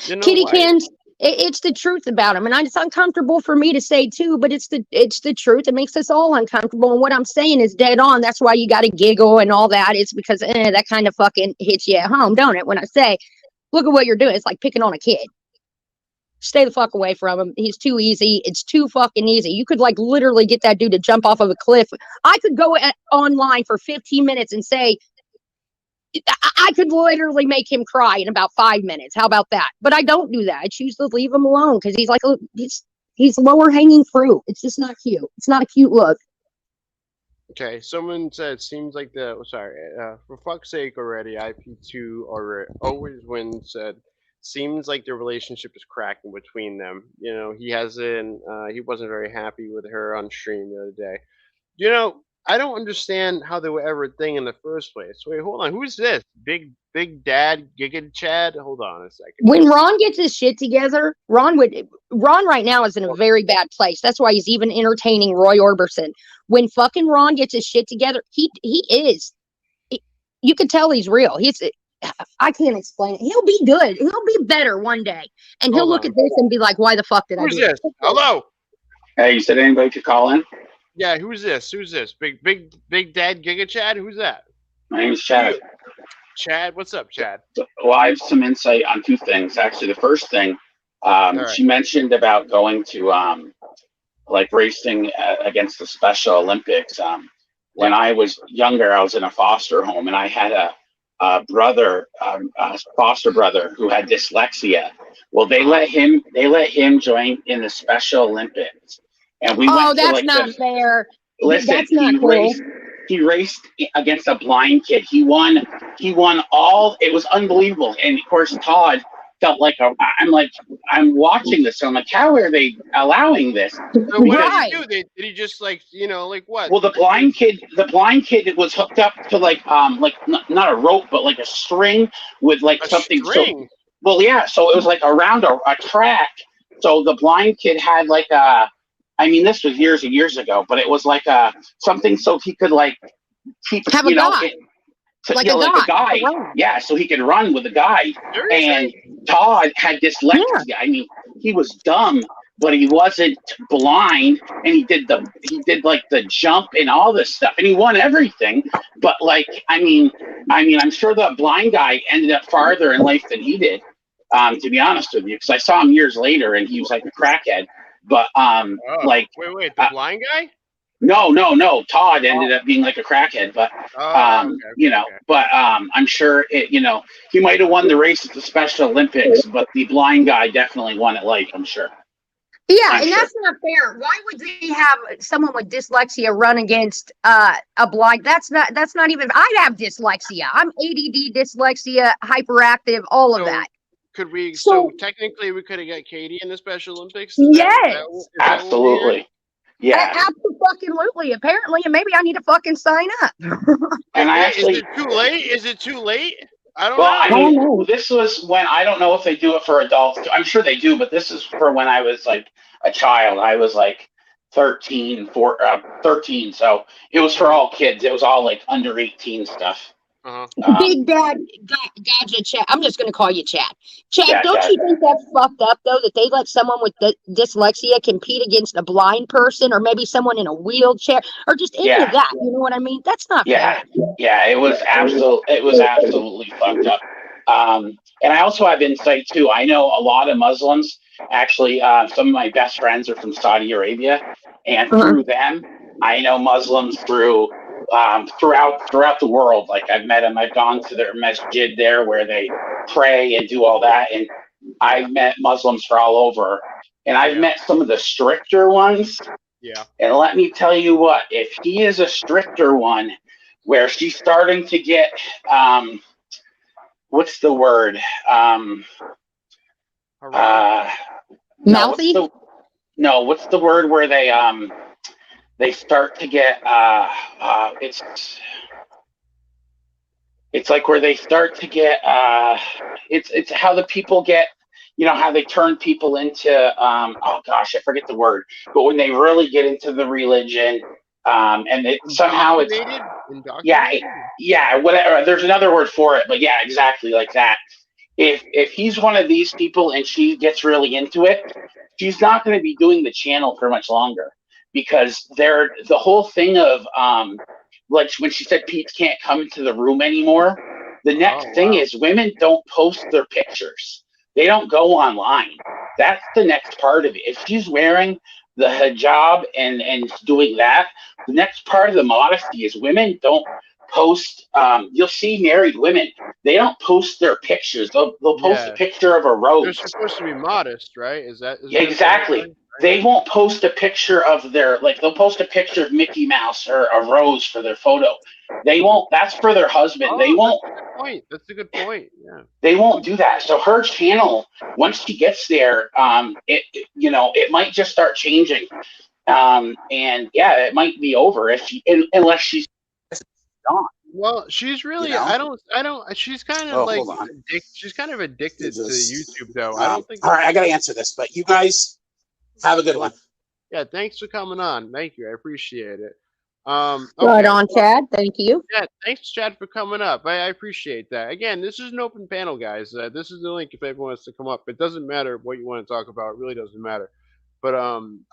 Speaker 1: You know
Speaker 2: Kitty
Speaker 1: why?
Speaker 2: cans. It's the truth about him, and it's uncomfortable for me to say too, but it's the truth. It makes us all uncomfortable, and what I'm saying is dead on. That's why you got to giggle and all that. It's because that kind of fucking hits you at home, don't it? When I say, look at what you're doing, it's like picking on a kid. Stay the fuck away from him. He's too easy. It's too fucking easy. You could like literally get that dude to jump off of a cliff. I could go online for 15 minutes and say, I could literally make him cry in about 5 minutes. How about that? But I don't do that. I choose to leave him alone because he's like, he's lower hanging fruit. It's just not cute. It's not a cute look.
Speaker 1: Okay, someone said, seems like for fuck's sake already, IP2 always wins, said, seems like the relationship is cracking between them. You know, he wasn't very happy with her on stream the other day. You know, I don't understand how they were ever a thing in the first place. Wait, hold on. Who's this? Big Dad Giga Chad? Hold on a second.
Speaker 2: When Ron gets his shit together, Ron right now is in a very bad place. That's why he's even entertaining Roy Orbison. When fucking Ron gets his shit together, he is. You can tell he's real. I can't explain it. He'll be good. He'll be better one day. And he'll look at this and be like, why the fuck did I do
Speaker 1: this? Hello?
Speaker 4: Hey, you said anybody could call in?
Speaker 1: Yeah, who's this? Big Dad Giga Chad? Who's that?
Speaker 4: My name is Chad.
Speaker 1: Chad, what's up, Chad?
Speaker 4: Well, I have some insight on two things. Actually, the first thing,
Speaker 1: right.
Speaker 4: She mentioned about going to like racing against the Special Olympics. When I was younger, I was in a foster home, and I had a brother, a foster brother who had dyslexia. Well, they let him join in the Special Olympics. And we went
Speaker 2: that's
Speaker 4: to, like,
Speaker 2: not fair.
Speaker 4: Listen,
Speaker 2: that's not cool.
Speaker 4: He raced against a blind kid. He won all. It was unbelievable. And of course, Todd felt like I'm watching this. So I'm like, how are they allowing this?
Speaker 1: So what did he do? Did he just like what?
Speaker 4: Well, the blind kid was hooked up to like not a rope, but like a string with like something.
Speaker 1: String?
Speaker 4: Well, yeah. So it was like around a track. So the blind kid had like this was years and years ago, but it was like something so he could like keep
Speaker 2: have a guy.
Speaker 4: Like a guy. Yeah, so he could run with a guy.
Speaker 1: Seriously?
Speaker 4: And Todd had dyslexia. Yeah. I mean, he was dumb, but he wasn't blind, and he did like the jump and all this stuff, and he won everything. But like, I'm sure the blind guy ended up farther in life than he did. To be honest with you, because I saw him years later, and he was like a crackhead. But
Speaker 1: wait, the blind guy?
Speaker 4: No. Todd ended up being like a crackhead, but but I'm sure he might have won the race at the Special Olympics, but the blind guy definitely won at life, I'm sure.
Speaker 2: Yeah, and that's not fair. Why would they have someone with dyslexia run against a blind? That's not even. I have dyslexia. I'm ADD, dyslexia, hyperactive, all of that.
Speaker 1: Could we? So technically, we could have got Katie in the Special Olympics.
Speaker 2: Yes,
Speaker 4: absolutely. Yeah,
Speaker 2: absolutely. Apparently, and maybe I need to fucking sign up.
Speaker 4: And
Speaker 1: is it too late? Is it too late? I don't
Speaker 4: know. This was when I don't know if they do it for adults. I'm sure they do, but this is for when I was like a child. I was like 13. So it was for all kids. It was all like under 18 stuff.
Speaker 2: Big Dad Gadget Chad. I'm just going to call you Chad. Chad, don't you think that's fucked up, though, that they let someone with dyslexia compete against a blind person, or maybe someone in a wheelchair, or just any of that? You know what I mean? That's not fair.
Speaker 4: Yeah, it was absolutely fucked up. And I also have insight, too. I know a lot of Muslims. Actually, some of my best friends are from Saudi Arabia, and through them, I know Muslims throughout the world. Like, I've met them. I've gone to their masjid there where they pray and do all that, and I've met Muslims from all over, and I've met some of the stricter ones.
Speaker 1: Yeah.
Speaker 4: And let me tell you what, if he is a stricter one where she's starting to get what's the word,
Speaker 2: mouthy?
Speaker 4: What's the word where they start to get it's like where they start to get it's how the people get, how they turn people into oh gosh, I forget the word, but when they really get into the religion, and it somehow it's whatever, there's another word for it, but yeah, exactly like that. if he's one of these people and she gets really into it, she's not going to be doing the channel for much longer, because the whole thing of like when she said Pete can't come into the room anymore. The next thing is women don't post their pictures. They don't go online. That's the next part of it. If she's wearing the hijab and doing that, the next part of the modesty is women don't post. You'll see married women, they don't post their pictures. They'll post a picture of a rose.
Speaker 1: They're supposed to be modest, right? Is that
Speaker 4: exactly? Right? They won't post a picture of their, like, they'll post a picture of Mickey Mouse or a rose for their photo. They won't. That's for their husband. They won't.
Speaker 1: That's a good point. That's a good point. Yeah.
Speaker 4: They won't do that. So her channel, once she gets there, it might just start changing, and yeah, it might be over if unless she's gone.
Speaker 1: Well, she's really. You know? I don't. She's kind of like. She's kind of addicted to YouTube, though. I don't think.
Speaker 5: All right, I gotta answer this, but you guys have a good one.
Speaker 1: Yeah, thanks for coming on. Thank you. I appreciate it.
Speaker 2: Right on, Chad. Thank you.
Speaker 1: Yeah, thanks, Chad, for coming up. I appreciate that. Again, this is an open panel, guys. This is the link if everyone wants to come up. It doesn't matter what you want to talk about. It really doesn't matter. But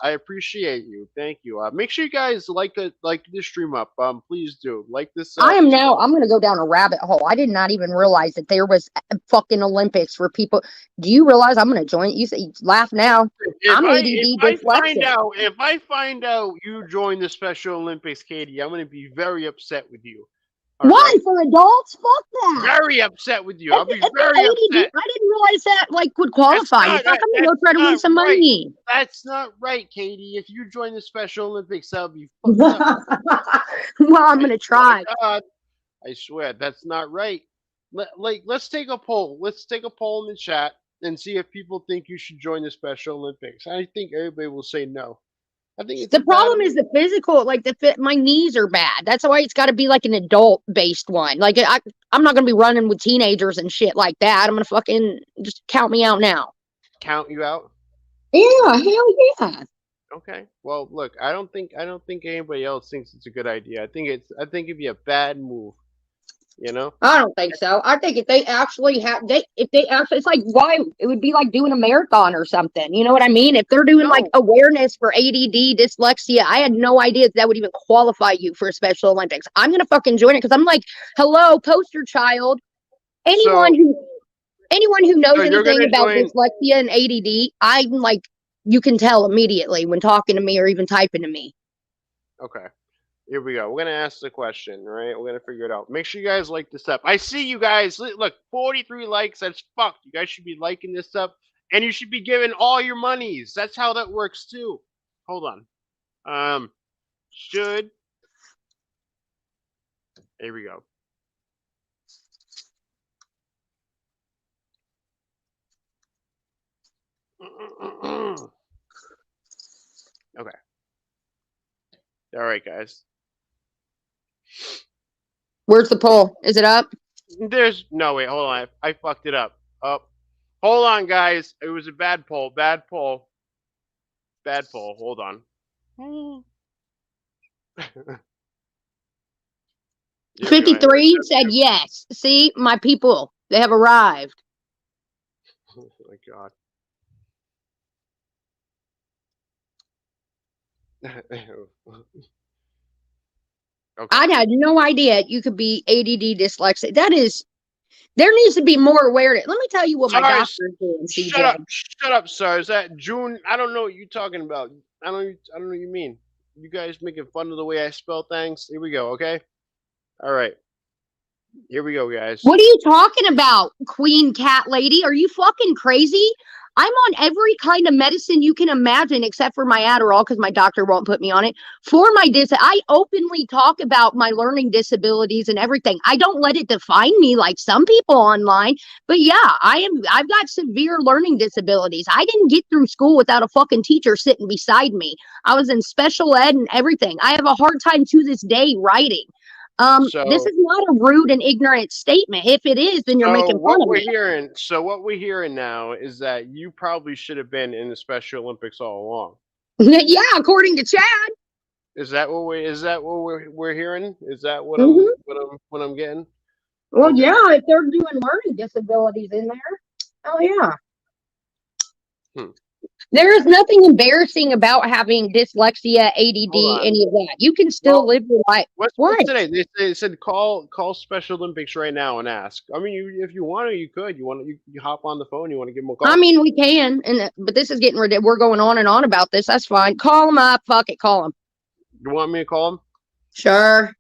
Speaker 1: I appreciate you. Thank you. Make sure you guys like this stream up. Please do like this.
Speaker 2: I'm going to go down a rabbit hole. I did not even realize that there was fucking Olympics for people. Do you realize I'm going to join? You say laugh now. I'm ADD dyslexic.
Speaker 1: If I find out you join the Special Olympics, Katie, I'm going to be very upset with you.
Speaker 2: Why? For adults? Fuck that.
Speaker 1: Very upset with you. I'll be very upset.
Speaker 2: I didn't realize that would qualify. You're not going to go try to win some money.
Speaker 1: That's not right, Katie. If you join the Special Olympics, that'll be fucked up.
Speaker 2: Well, I'm going to try.
Speaker 1: God, I swear, that's not right. Let's take a poll. Let's take a poll in the chat and see if people think you should join the Special Olympics. I think everybody will say no. I think it's
Speaker 2: the problem is the physical, like my knees are bad. That's why it's got to be like an adult based one. Like I'm not going to be running with teenagers and shit like that. I'm going to fucking just count me out now.
Speaker 1: Count you out?
Speaker 2: Yeah, hell yeah.
Speaker 1: Okay. Well, look, I don't think anybody else thinks it's a good idea. I think it'd be a bad move. You know?
Speaker 2: I don't think so. I think if they actually it's like, why it would be like doing a marathon or something. You know what I mean? If they're doing like awareness for ADD, dyslexia, I had no idea that would even qualify you for a Special Olympics. I'm gonna fucking join it because I'm like, hello, poster child. Anyone who knows anything about dyslexia and ADD, I'm like, you can tell immediately when talking to me or even typing to me.
Speaker 1: Okay. Here we go. We're going to ask the question, right? We're going to figure it out. Make sure you guys like this up. I see you guys. Look, 43 likes. That's fucked. You guys should be liking this up. And you should be giving all your monies. That's how that works, too. Hold on. Should. Here we go. Okay. All right, guys.
Speaker 2: Where's the poll? Is it up?
Speaker 1: No, wait, hold on. I fucked it up. Hold on, guys. It was a bad poll. Bad poll. Hold on.
Speaker 2: 53 said yes. See, my people, they have arrived.
Speaker 1: Oh my God. Okay.
Speaker 2: I had no idea you could be ADD dyslexic. There needs to be more awareness. Let me tell you what my doctor is doing, CJ.
Speaker 1: Shut up, sir. Is that June? I don't know what you're talking about. I don't know what you mean. You guys making fun of the way I spell things. Here we go, okay? All right. Here we go, guys.
Speaker 2: What are you talking about, Queen Cat Lady? Are you fucking crazy? I'm on every kind of medicine you can imagine except for my Adderall because my doctor won't put me on it. For my I openly talk about my learning disabilities and everything. I don't let it define me like some people online. But yeah, I've got severe learning disabilities. I didn't get through school without a fucking teacher sitting beside me. I was in special ed and everything. I have a hard time to this day writing. This is not a rude and ignorant statement. If it is, then you're making fun of me.
Speaker 1: So what we're hearing now is that you probably should have been in the Special Olympics all along.
Speaker 2: Yeah, according to Chad.
Speaker 1: Is that what we're hearing? Is that what I'm getting?
Speaker 2: Well,
Speaker 1: Okay.
Speaker 2: yeah, if they're doing learning disabilities in there, oh yeah. There is nothing embarrassing about having dyslexia, ADD,
Speaker 1: Hold on.
Speaker 2: any of that. You can still
Speaker 1: Well,
Speaker 2: live your life.
Speaker 1: What's today? They said call Special Olympics right now and ask. I mean, if you want to, you could. You hop on the phone. You want to give them a call?
Speaker 2: I mean, we can, but this is getting ridiculous. We're going on and on about this. That's fine. Call them up. Fuck it. Call them.
Speaker 1: You want me to call them?
Speaker 2: Sure.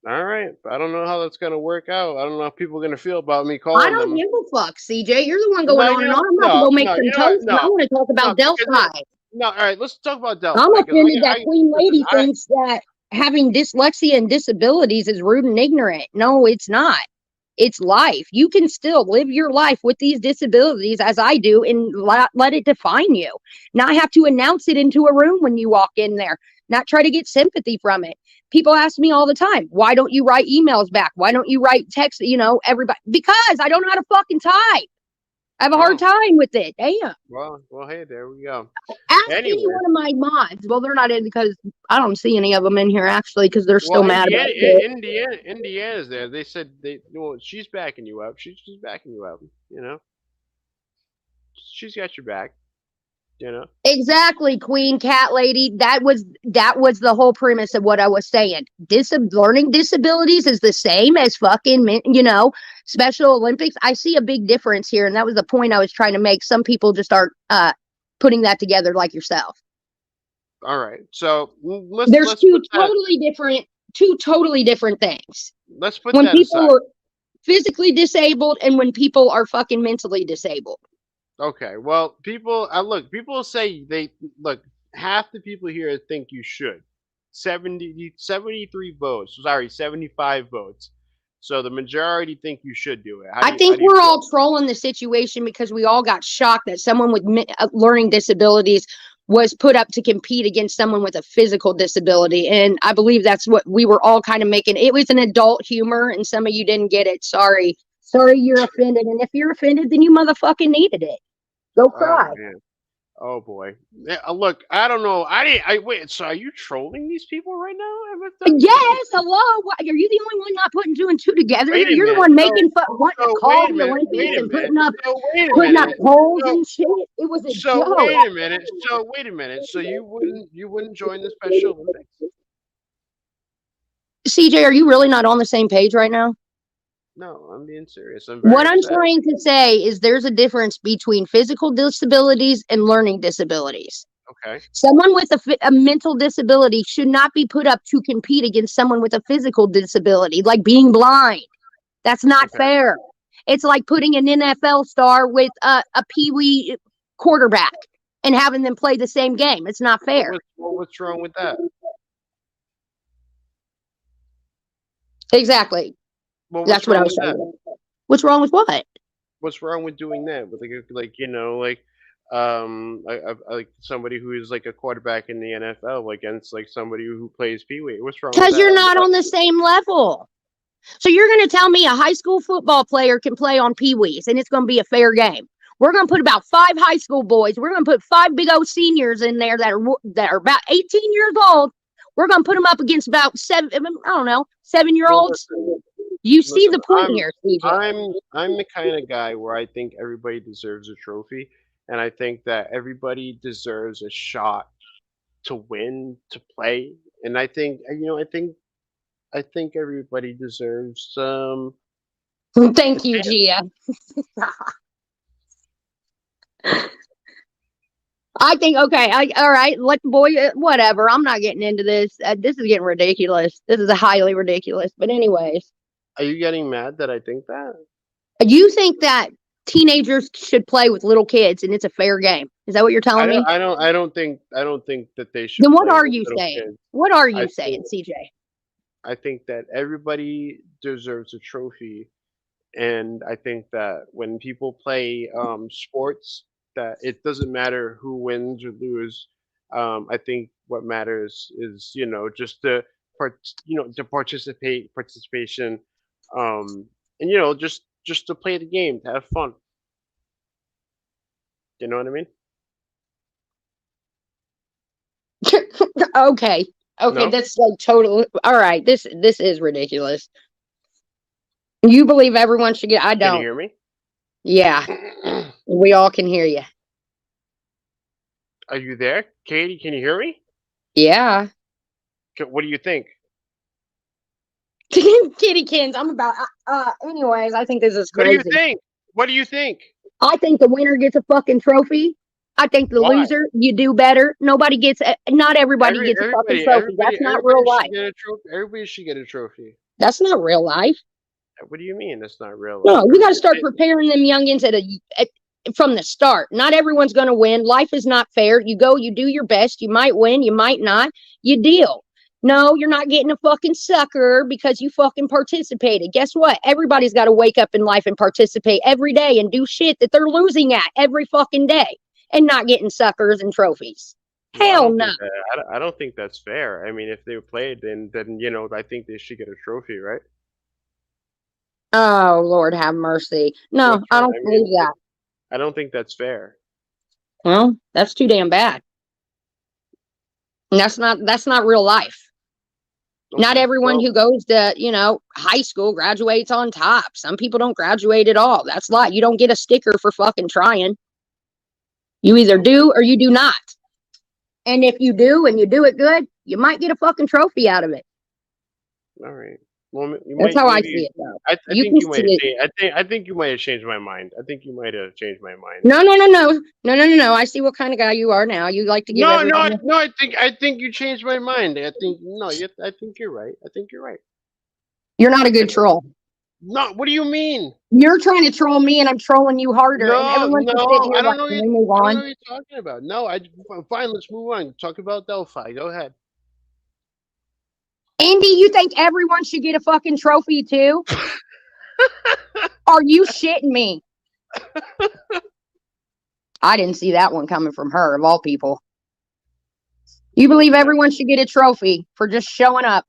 Speaker 1: All right. I don't know how that's gonna work out. I don't know how people are gonna feel about me
Speaker 2: I
Speaker 1: calling
Speaker 2: don't
Speaker 1: them.
Speaker 2: give a fuck, CJ. You're the one going
Speaker 1: No,
Speaker 2: on
Speaker 1: you
Speaker 2: and
Speaker 1: know,
Speaker 2: on. I'm about to go make
Speaker 1: no,
Speaker 2: some
Speaker 1: you know what?
Speaker 2: toast, and I want to talk about
Speaker 1: because
Speaker 2: Delphi.
Speaker 1: no. All right, let's talk about Delphi.
Speaker 2: I'm
Speaker 1: 'cause
Speaker 2: offended that Queen Lady
Speaker 1: listen,
Speaker 2: thinks that having dyslexia and disabilities is rude and ignorant. No, it's not. It's life. You can still live your life with these disabilities as I do and let it define you. Not have to announce it into a room when you walk in there. Not try to get sympathy from it. People ask me all the time, why don't you write emails back? Why don't you write text? Everybody, because I don't know how to fucking type. I have a hard time with it. Damn.
Speaker 1: Well, hey, there we go.
Speaker 2: Ask
Speaker 1: Anyway.
Speaker 2: any one of my mods. Well, they're not in because I don't see any of them in here actually because they're still mad about it.
Speaker 1: Indiana's there. They said she's backing you up. She's backing you up. She's got your back.
Speaker 2: Exactly, Queen Cat Lady. That was the whole premise of what I was saying. Learning disabilities is the same as fucking Special Olympics. I see a big difference here, and that was the point I was trying to make. Some people just aren't putting that together like yourself.
Speaker 1: All right, so
Speaker 2: there's two totally different things.
Speaker 1: Let's put
Speaker 2: when
Speaker 1: that
Speaker 2: people
Speaker 1: aside.
Speaker 2: are physically disabled and when people are fucking mentally disabled.
Speaker 1: Okay, well, people say half the people here think you should. 73 votes. Sorry, 75 votes. So the majority think you should do it.
Speaker 2: I think we're all trolling the situation because we all got shocked that someone with learning disabilities was put up to compete against someone with a physical disability. And I believe that's what we were all kind of making. It was an adult humor and some of you didn't get it. Sorry you're offended. And if you're offended, then you motherfucking needed it. Go cry.
Speaker 1: Oh boy. Yeah, look, I don't know. Wait. So are you trolling these people right now?
Speaker 2: Yes. Hello. What, are you the only one not putting two and two together? You're the
Speaker 1: minute.
Speaker 2: one making wanting to call the Olympics and putting up polls and shit. It was a joke.
Speaker 1: Wait a minute. So you wouldn't join the Special Olympics?
Speaker 2: CJ, are you really not on the same page right now?
Speaker 1: No, I'm being serious. I'm
Speaker 2: trying to say is there's a difference between physical disabilities and learning disabilities.
Speaker 1: Okay.
Speaker 2: Someone with a mental disability should not be put up to compete against someone with a physical disability, like being blind. That's not fair. It's like putting an NFL star with a peewee quarterback and having them play the same game. It's not fair.
Speaker 1: What's wrong with that?
Speaker 2: Exactly.
Speaker 1: Well,
Speaker 2: that's what I was saying. What's wrong with what?
Speaker 1: What's wrong with doing that? With like somebody who is like a quarterback in the NFL against like somebody who plays peewee. What's wrong?
Speaker 2: Because you're not on the same level. So you're going to tell me a high school football player can play on peewees and it's going to be a fair game. We're going to put about 5 high school boys. We're going to put 5 big old seniors in there that are about 18 years old. We're going to put them up against about 7-year-olds. You see the point here, CJ.
Speaker 1: I'm the kind of guy where I think everybody deserves a trophy, and I think that everybody deserves a shot to win, to play, and I think everybody deserves some.
Speaker 2: Thank you, Gia. I think all right. Let the boy, whatever. I'm not getting into this. This is getting ridiculous. This is highly ridiculous. But anyways.
Speaker 1: Are you getting mad that I think that?
Speaker 2: You think that teenagers should play with little kids and it's a fair game? Is that what you're telling me?
Speaker 1: I don't think that they should.
Speaker 2: Then what are you saying? Kids. What are you saying, CJ?
Speaker 1: I think that everybody deserves a trophy, and I think that when people play sports, that it doesn't matter who wins or lose. I think what matters is just the participation. And just to play the game, to have fun. You know what I mean?
Speaker 2: Okay, no? That's like totally all right. This is ridiculous. You believe everyone should get? I
Speaker 1: Can you
Speaker 2: don't.
Speaker 1: hear me?
Speaker 2: Yeah, we all can hear you.
Speaker 1: Are you there, Katie? Can you hear me?
Speaker 2: Yeah.
Speaker 1: What do you think?
Speaker 2: Kittykins, I'm about. Anyways, I think this is
Speaker 1: What do you
Speaker 2: crazy.
Speaker 1: think? What do you think?
Speaker 2: I think the winner gets a fucking trophy. I think the
Speaker 1: Why?
Speaker 2: loser, you do better. Nobody gets. Not everybody gets a fucking trophy. That's not real life.
Speaker 1: Should get a trophy. Everybody should get a trophy.
Speaker 2: That's not real life.
Speaker 1: What do you mean? That's not real life.
Speaker 2: No, you got to start preparing them youngins from the start. Not everyone's going to win. Life is not fair. You go, you do your best. You might win, you might not. You deal. No, you're not getting a fucking sucker because you fucking participated. Guess what? Everybody's got to wake up in life and participate every day and do shit that they're losing at every fucking day and not getting suckers and trophies. Hell no.
Speaker 1: I don't think that's fair. I mean, if they played, then I think they should get a trophy, right?
Speaker 2: Oh, Lord have mercy. No, I don't believe that.
Speaker 1: I don't think that's fair.
Speaker 2: Well, that's too damn bad. And that's not real life. Okay. Not everyone who goes to, high school graduates on top. Some people don't graduate at all. That's life. You don't get a sticker for fucking trying. You either do or you do not. And if you do and you do it good, you might get a fucking trophy out of it.
Speaker 1: All right. Well,
Speaker 2: that's how I see it, though.
Speaker 1: I think you might have changed my mind. I think you might have changed my mind.
Speaker 2: No. I see what kind of guy you are now. You like to give
Speaker 1: No. I think you changed my mind. I think you're right. I think you're right.
Speaker 2: You're not a good troll.
Speaker 1: No, what do you mean?
Speaker 2: You're trying to troll me, and I'm trolling you harder.
Speaker 1: No,
Speaker 2: and everyone's sitting here
Speaker 1: I don't know.
Speaker 2: Move on.
Speaker 1: I don't know what you're talking about. No, fine. Let's move on. Talk about Delphi. Go ahead.
Speaker 2: Andy, you think everyone should get a fucking trophy too? Are you shitting me? I didn't see that one coming from her, of all people. You believe everyone should get a trophy for just showing up,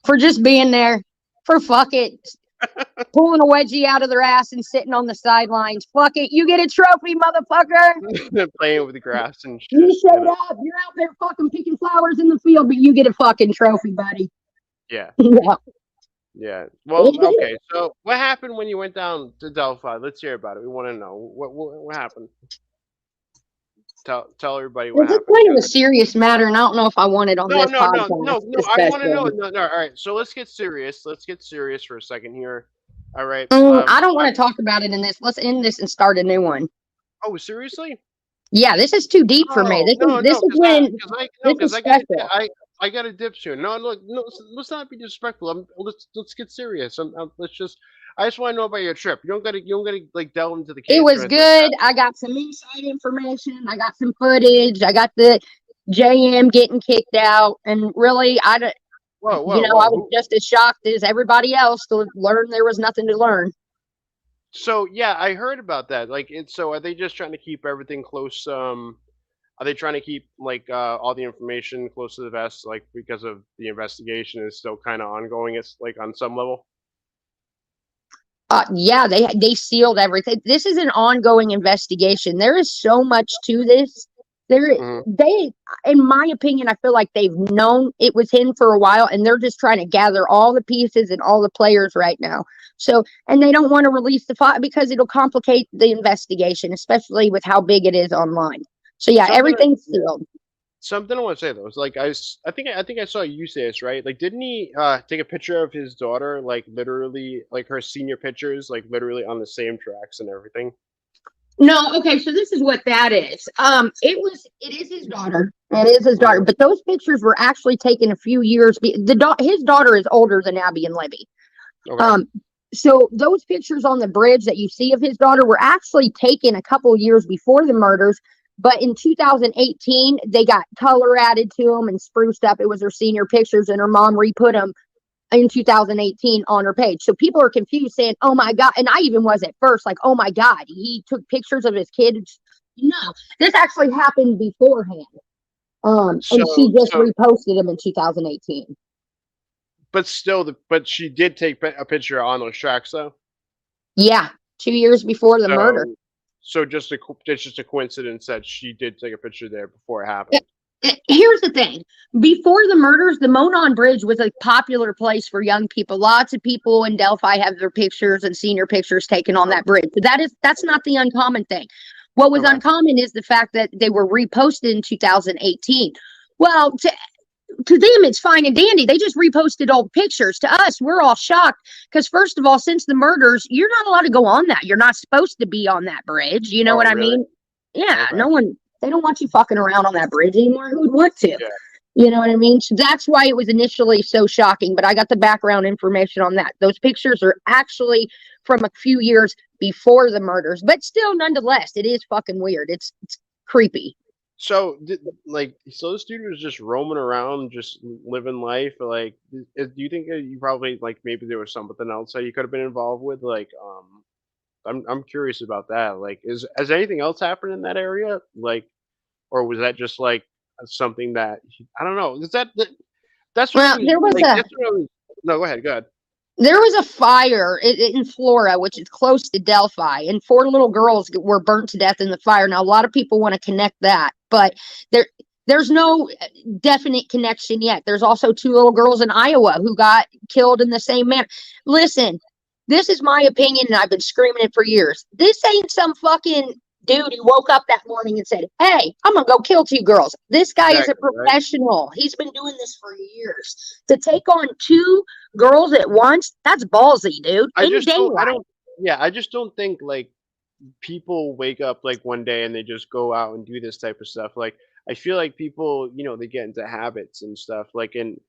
Speaker 2: for just being there, for fuck it, pulling a wedgie out of their ass and sitting on the sidelines. Fuck it, you get a trophy, motherfucker.
Speaker 1: Playing with the grass and shit.
Speaker 2: You showed up. You're out there fucking picking flowers in the field, but you get a fucking trophy, buddy.
Speaker 1: Yeah.
Speaker 2: Yeah.
Speaker 1: Yeah. Well, okay. So, what happened when you went down to Delphi? Let's hear about it. We want to know what happened. Tell everybody what happened.
Speaker 2: It's kind of a serious matter, and I don't know if I want it on this podcast.
Speaker 1: No. I want to know. No. All right. So let's get serious. Let's get serious for a second here. All right.
Speaker 2: I don't want to talk about it in this. Let's end this and start a new one.
Speaker 1: Oh, seriously?
Speaker 2: Yeah, this is too deep for me.
Speaker 1: I got a dip soon. No, look, no, let's not be disrespectful. Let's get serious. I just want to know about your trip. You don't gotta like delve into the case.
Speaker 2: It was good. I got some inside information. I got some footage. I got the JM getting kicked out, and really, I was just as shocked as everybody else to learn there was nothing to learn.
Speaker 1: So yeah, I heard about that. So are they just trying to keep everything close? Are they trying to keep all the information close to the vest, because of the investigation is still kind of ongoing? It's on some level.
Speaker 2: Yeah, they sealed everything. This is an ongoing investigation. There is so much to this. They, in my opinion, I feel like they've known it was him for a while, and they're just trying to gather all the pieces and all the players right now. So, and they don't want to release the file because it'll complicate the investigation, especially with how big it is online. So yeah, everything's sealed.
Speaker 1: Something I want to say though is I think I saw you say this, right? Didn't he take a picture of his daughter, literally, her senior pictures, literally on the same tracks and everything?
Speaker 2: No, okay, so this is what that is. It is his daughter. It is his daughter, but those pictures were actually taken a few years. His daughter is older than Abby and Libby. Okay. So those pictures on the bridge that you see of his daughter were actually taken a couple years before the murders. But in 2018, they got color added to them and spruced up. It was her senior pictures, and her mom re-put them in 2018 on her page. So people are confused, saying, "Oh my God!" And I even was at first, "Oh my God, he took pictures of his kids." No, this actually happened beforehand. And she just reposted them in 2018.
Speaker 1: But still, but she did take a picture on those tracks, though.
Speaker 2: Yeah, 2 years before the murder.
Speaker 1: So it's just a coincidence that she did take a picture there before it happened.
Speaker 2: Here's the thing. Before the murders, the Monon Bridge was a popular place for young people. Lots of people in Delphi have their pictures and senior pictures taken on that bridge. But that's not the uncommon thing. What was uncommon is the fact that they were reposted in 2018. Well, to them, it's fine and dandy. They just reposted old pictures. To us, we're all shocked because, first of all, since the murders, you're not allowed to go on that. You're not supposed to be on that bridge. You know what I mean? Yeah, no one, they don't want you fucking around on that bridge anymore. Who would want to?
Speaker 1: Yeah.
Speaker 2: You know what I mean? So that's why it was initially so shocking, but I got the background information on that. Those pictures are actually from a few years before the murders, but still, nonetheless, it is fucking weird. It's creepy.
Speaker 1: So, so this dude was just roaming around, just living life. Like, do you think that you probably, like, maybe there was something else that you could have been involved with? Like, I'm curious about that. Like, has anything else happened in that area? Like, or was that just like something that I don't know? Is that's what
Speaker 2: Well, there was
Speaker 1: like, no, go ahead.
Speaker 2: There was a fire in Florida, which is close to Delphi, and 4 little girls were burnt to death in the fire. Now, a lot of people want to connect that, but there's no definite connection yet. There's also 2 little girls in Iowa who got killed in the same manner. Listen, this is my opinion, and I've been screaming it for years. This ain't some fucking dude who woke up that morning and said, "Hey, I'm gonna go kill 2 girls." This guy is a professional. Right? He's been doing this for years. To take on 2 girls at once, that's ballsy, dude.
Speaker 1: I just don't think like people wake up like one day and they just go out and do this type of stuff. Like, I feel like people, they get into habits and stuff. Like, and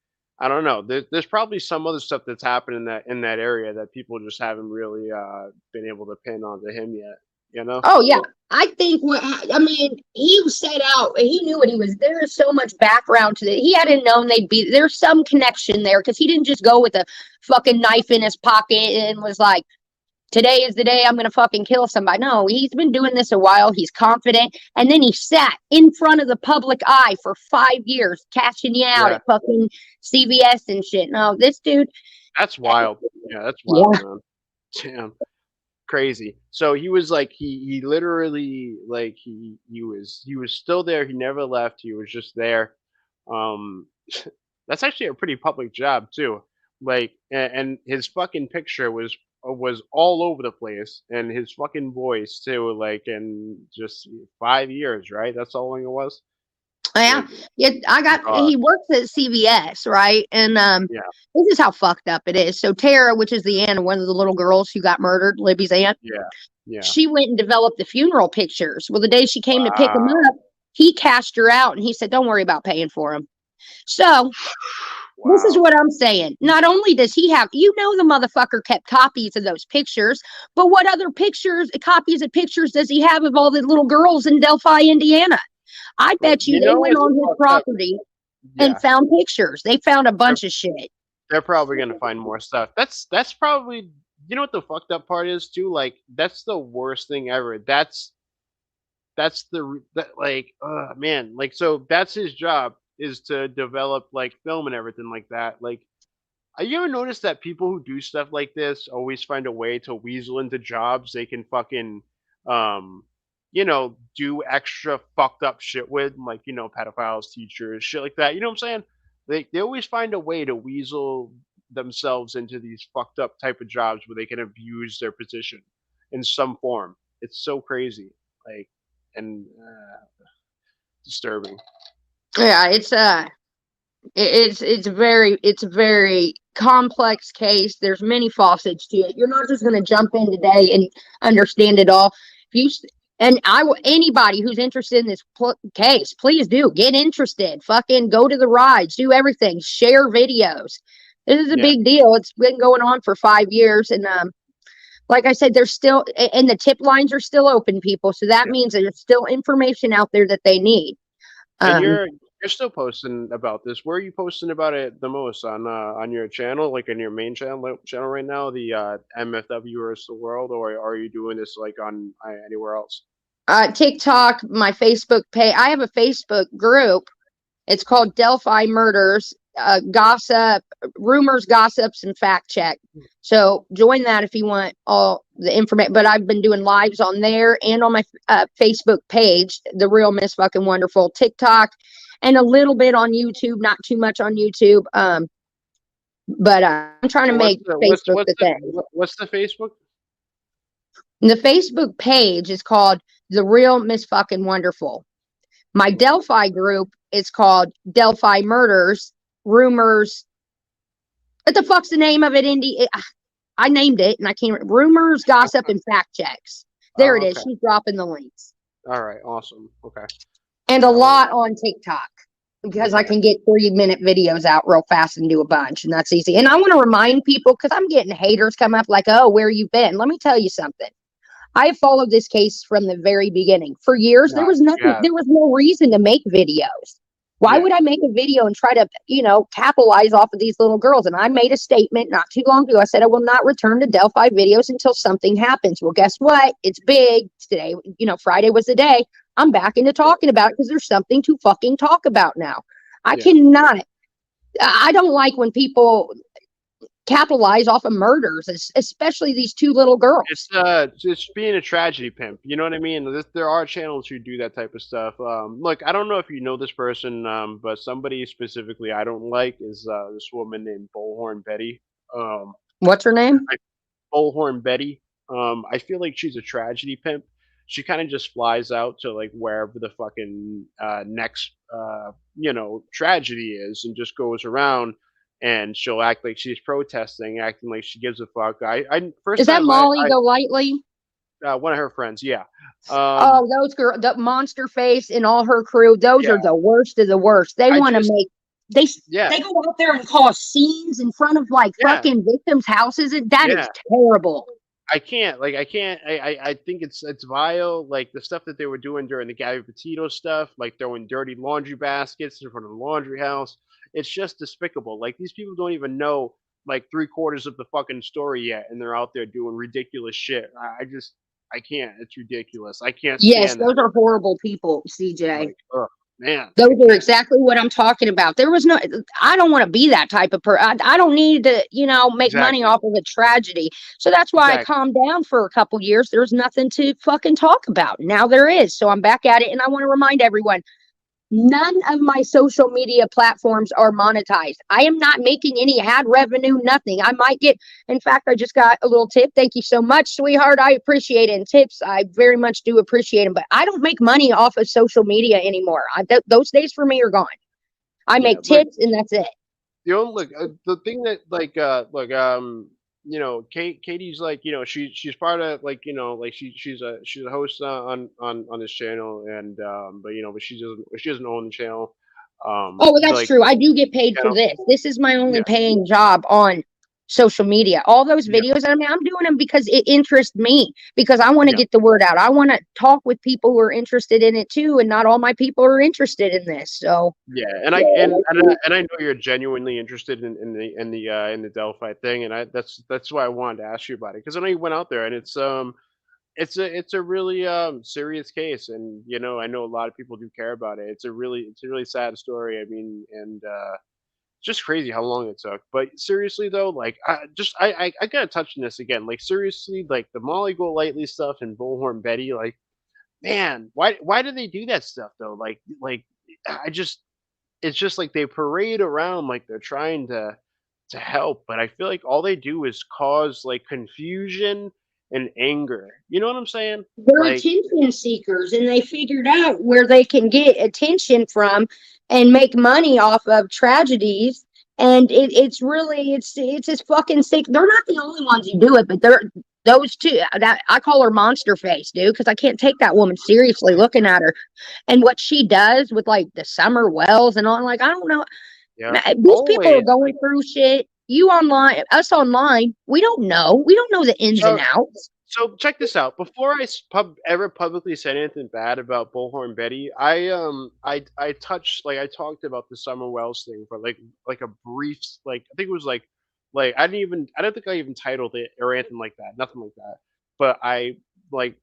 Speaker 1: I don't know. There's probably some other stuff that's happened in that area that people just haven't really been able to pin onto him yet.
Speaker 2: Oh yeah, I think he set out. He knew what he was. There is so much background to it. He hadn't known there's some connection there because he didn't just go with a fucking knife in his pocket and was like, "Today is the day I'm gonna fucking kill somebody." No, he's been doing this a while. He's confident, and then he sat in front of the public eye for 5 years, cashing you out at fucking CVS and shit. No, this dude.
Speaker 1: That's wild. Yeah, that's wild, man. Damn. Crazy. So he was like he literally like he was still there. He never left. He was just there. That's actually a pretty public job too. Like, and his fucking picture was all over the place, and his fucking voice too. Like, in just 5 years, right? That's how long it was.
Speaker 2: Yeah, he works at CVS, right? And this is how fucked up it is. So Tara, which is the aunt of one of the little girls who got murdered, Libby's aunt, she went and developed the funeral pictures. Well, the day she came to pick him up, he cashed her out, and he said, "Don't worry about paying for him." So this is what I'm saying. Not only does he have, the motherfucker kept copies of those pictures, but what other copies of pictures does he have of all the little girls in Delphi, Indiana? I bet you they went on his property and found pictures. They found a bunch of shit.
Speaker 1: They're probably gonna find more stuff. That's probably, what the fucked up part is too. Like, that's the worst thing ever. That's man. Like, so that's his job, is to develop like film and everything like that. Like, you ever notice that people who do stuff like this always find a way to weasel into jobs they can fucking do extra fucked up shit with, like, pedophiles, teachers, shit like that. You know what I'm saying? They always find a way to weasel themselves into these fucked up type of jobs where they can abuse their position in some form. It's so crazy, like, and disturbing.
Speaker 2: Yeah, it's a very complex case. There's many facets to it. You're not just going to jump in today and understand it all. Anybody who's interested in this case, please do get interested. Fucking go to the rides, do everything, share videos. This is a big deal. It's been going on for 5 years, and like I said, there's still, and the tip lines are still open, people. So that means there's still information out there that they need.
Speaker 1: And you're still posting about this. Where are you posting about it the most? On your channel, like on your main channel right now, the MFW versus the world, or are you doing this like on anywhere else?
Speaker 2: TikTok, my Facebook page. I have a Facebook group. It's called Delphi Murders, Gossip, Rumors, Gossips, and Fact Check. So join that if you want all the information. But I've been doing lives on there and on my Facebook page, The Real Miss Fucking Wonderful. TikTok and a little bit on YouTube, not too much on YouTube. But I'm trying to make Facebook the thing.
Speaker 1: What's the Facebook?
Speaker 2: The Facebook page is called The Real Fvcking Wonderful. My Delphi group is called Delphi Murders, Rumors. What the fuck's the name of it, Indy? I named it, and I can't. Rumors, Gossip, and Fact Checks. There it is. She's dropping the links.
Speaker 1: All right, awesome. Okay.
Speaker 2: And a lot on TikTok, because I can get 3-minute videos out real fast and do a bunch, and that's easy. And I want to remind people, because I'm getting haters come up like, oh, where you been? Let me tell you something. I have followed this case from the very beginning. For years, there was nothing, there was no reason to make videos. Why would I make a video and try to, capitalize off of these little girls? And I made a statement not too long ago. I said, I will not return to Delphi videos until something happens. Well, guess what? It's big today. Friday was the day. I'm back into talking about it because there's something to fucking talk about now. I don't like when people capitalize off of murders, especially these 2 little girls.
Speaker 1: It's being a tragedy pimp. You know what I mean? There are channels who do that type of stuff. Look, I don't know if you know this person, but somebody specifically I don't like is this woman named Bullhorn Betty.
Speaker 2: What's her name?
Speaker 1: Bullhorn Betty. I feel like she's a tragedy pimp. She kind of just flies out to like wherever the fucking next tragedy is, and just goes around. And she'll act like she's protesting, acting like she gives a fuck.
Speaker 2: Is that Molly Golightly?
Speaker 1: One of her friends, yeah.
Speaker 2: Those girls, the Monster Face and all her crew, those are the worst of the worst. They want to make, they go out there and cause scenes in front of fucking victims' houses. And that is terrible.
Speaker 1: I think it's vile. Like the stuff that they were doing during the Gabby Petito stuff, like throwing dirty laundry baskets in front of the laundry house. It's just despicable. Like these people don't even know like 3/4 of the fucking story yet, and they're out there doing ridiculous shit. I can't. It's ridiculous. I can't.
Speaker 2: Yes, those are horrible people, CJ.
Speaker 1: Like, man,
Speaker 2: those are exactly what I'm talking about. There was no. I don't want to be that type of person. I don't need to, make money off of a tragedy. So that's why I calmed down for a couple years. There's nothing to fucking talk about. Now there is. So I'm back at it, and I want to remind everyone. None of my social media platforms are monetized. I am not making any ad revenue, nothing. I might get, in fact, I just got a little tip. Thank you so much, sweetheart. I appreciate it. And tips, I very much do appreciate them. But I don't make money off of social media anymore. Those days for me are gone. I make tips and that's it.
Speaker 1: The thing that Katie's like, she's part of she's a host on this channel, and but she doesn't own the channel.
Speaker 2: That's true. I do get paid for this. This is my only paying job on social media. All those videos, I'm doing them because it interests me, because I want to get the word out. I want to talk with people who are interested in it too, and not all my people are interested in this. So
Speaker 1: and I know you're genuinely interested in the Delphi thing, and that's why I wanted to ask you about it, because I know you went out there, and it's a really serious case, and I know a lot of people do care about it. It's a really sad story. I mean, and just crazy how long it took. But seriously though, like I gotta touch on this again. Like seriously, like the Molly Golightly stuff and Bullhorn Betty, like, man, why do they do that stuff though? Like it's just like they parade around like they're trying to help, but I feel like all they do is cause like confusion and anger. You know what I'm saying?
Speaker 2: They're attention seekers, and they figured out where they can get attention from and make money off of tragedies. And it's just fucking sick. They're not the only ones who do it, but they're those two. That I call her Monster Face, dude, because I can't take that woman seriously looking at her and what she does with like the Summer Wells and all. Like, I don't know. These people are going through shit. You online, us online, we don't know. We don't know the ins and outs.
Speaker 1: So check this out. Before I ever publicly said anything bad about Bullhorn Betty, I talked about the Summer Wells thing for like a brief, I think it was like I don't think I even titled it or anything like that, nothing like that. But I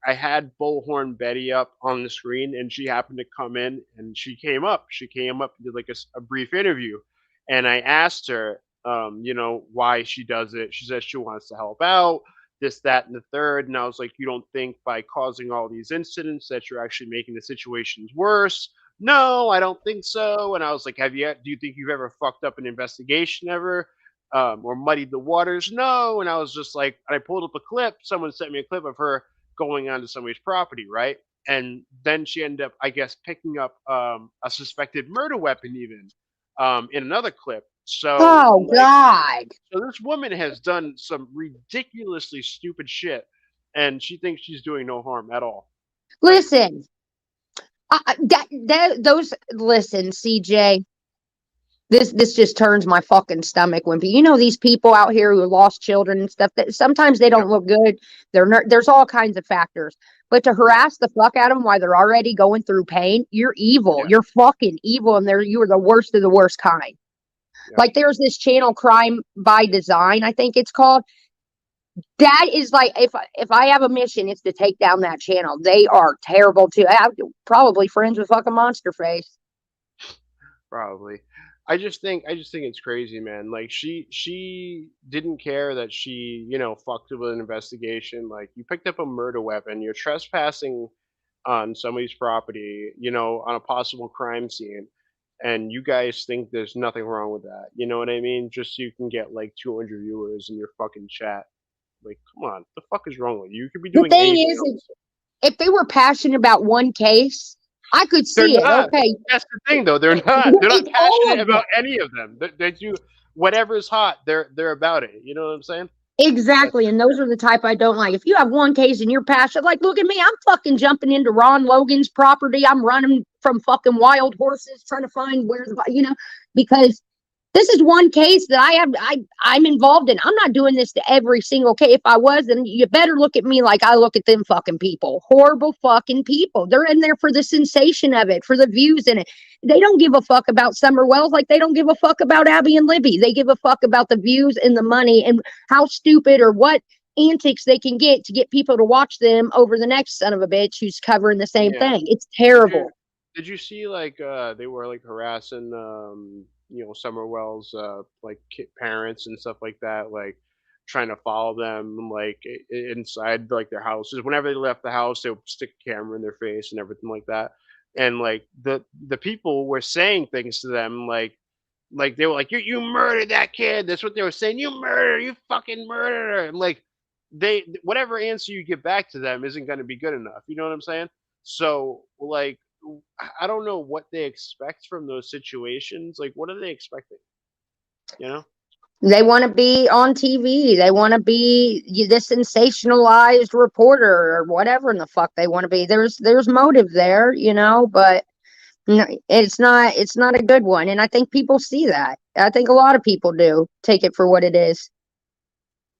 Speaker 1: had Bullhorn Betty up on the screen, and she happened to come in, and she came up and did like a brief interview, and I asked her, why she does it. She says she wants to help out, this, that, and the third. And I was like, you don't think by causing all these incidents that you're actually making the situations worse? no, I don't think so. And I was like, do you think you've ever fucked up an investigation ever? Or muddied the waters? No. And I was just like, and I pulled up a clip. Someone sent me a clip of her going onto somebody's property, right? And then she ended up, I guess, picking up a suspected murder weapon, even in another clip. So,
Speaker 2: Oh
Speaker 1: like,
Speaker 2: God.
Speaker 1: so this woman has done some ridiculously stupid shit, and she thinks she's doing no harm at all. Like,
Speaker 2: Listen, listen, CJ. This just turns my fucking stomach when these people out here who lost children and stuff, that sometimes they don't look good. There's all kinds of factors, but to harass the fuck out of them while they're already going through pain, you're evil. You're fucking evil, and you are the worst of the worst kind. Like there's this channel, Crime by Design, I think it's called. That is like, if I have a mission, it's to take down that channel. They are terrible too. I'm probably friends with fucking Monster Face.
Speaker 1: Probably. I just think it's crazy, man. Like she didn't care that she, fucked with an investigation. Like, you picked up a murder weapon, you're trespassing on somebody's property, on a possible crime scene, and you guys think there's nothing wrong with that. You know what I mean? Just so you can get like 200 viewers in your fucking chat. Like, come on, what the fuck is wrong with you? You could be
Speaker 2: The
Speaker 1: doing
Speaker 2: thing
Speaker 1: anything
Speaker 2: is,
Speaker 1: else.
Speaker 2: if they were passionate about one case, I could see it. Okay,
Speaker 1: That's the thing, though. They're not. They're not passionate about any of them. They do whatever's hot. They're about it. You know what I'm saying?
Speaker 2: exactly. And those are the type I don't like. If you have one case and you're passionate, like, look at me, I'm fucking jumping into Ron Logan's property. I'm running from fucking wild horses trying to find because this is one case that I'm involved in. I'm not doing this to every single case. If I was, then you better look at me like I look at them fucking people. Horrible fucking people. They're in there for the sensation of it, for the views in it. They don't give a fuck about Summer Wells like they don't give a fuck about Abby and Libby. They give a fuck about the views and the money and how stupid or what antics they can get to get people to watch them over the next son of a bitch who's covering the same thing. It's terrible.
Speaker 1: Did you see, like, they were like harassing Summer Wells like parents and stuff like that, like trying to follow them like inside like their houses. Whenever they left the house, they would stick a camera in their face and everything like that. And like the people were saying things to them like they were like, you murdered that kid. That's what they were saying. You fucking murdered her. And like, whatever answer you get back to them isn't going to be good enough. You know what I'm saying? So like, I don't know what they expect from those situations. Like, what are they expecting? You know?
Speaker 2: They want to be on TV. They want to be the sensationalized reporter or whatever in the fuck they want to be. There's motive there, but it's not a good one. And I think people see that. I think a lot of people do take it for what it is.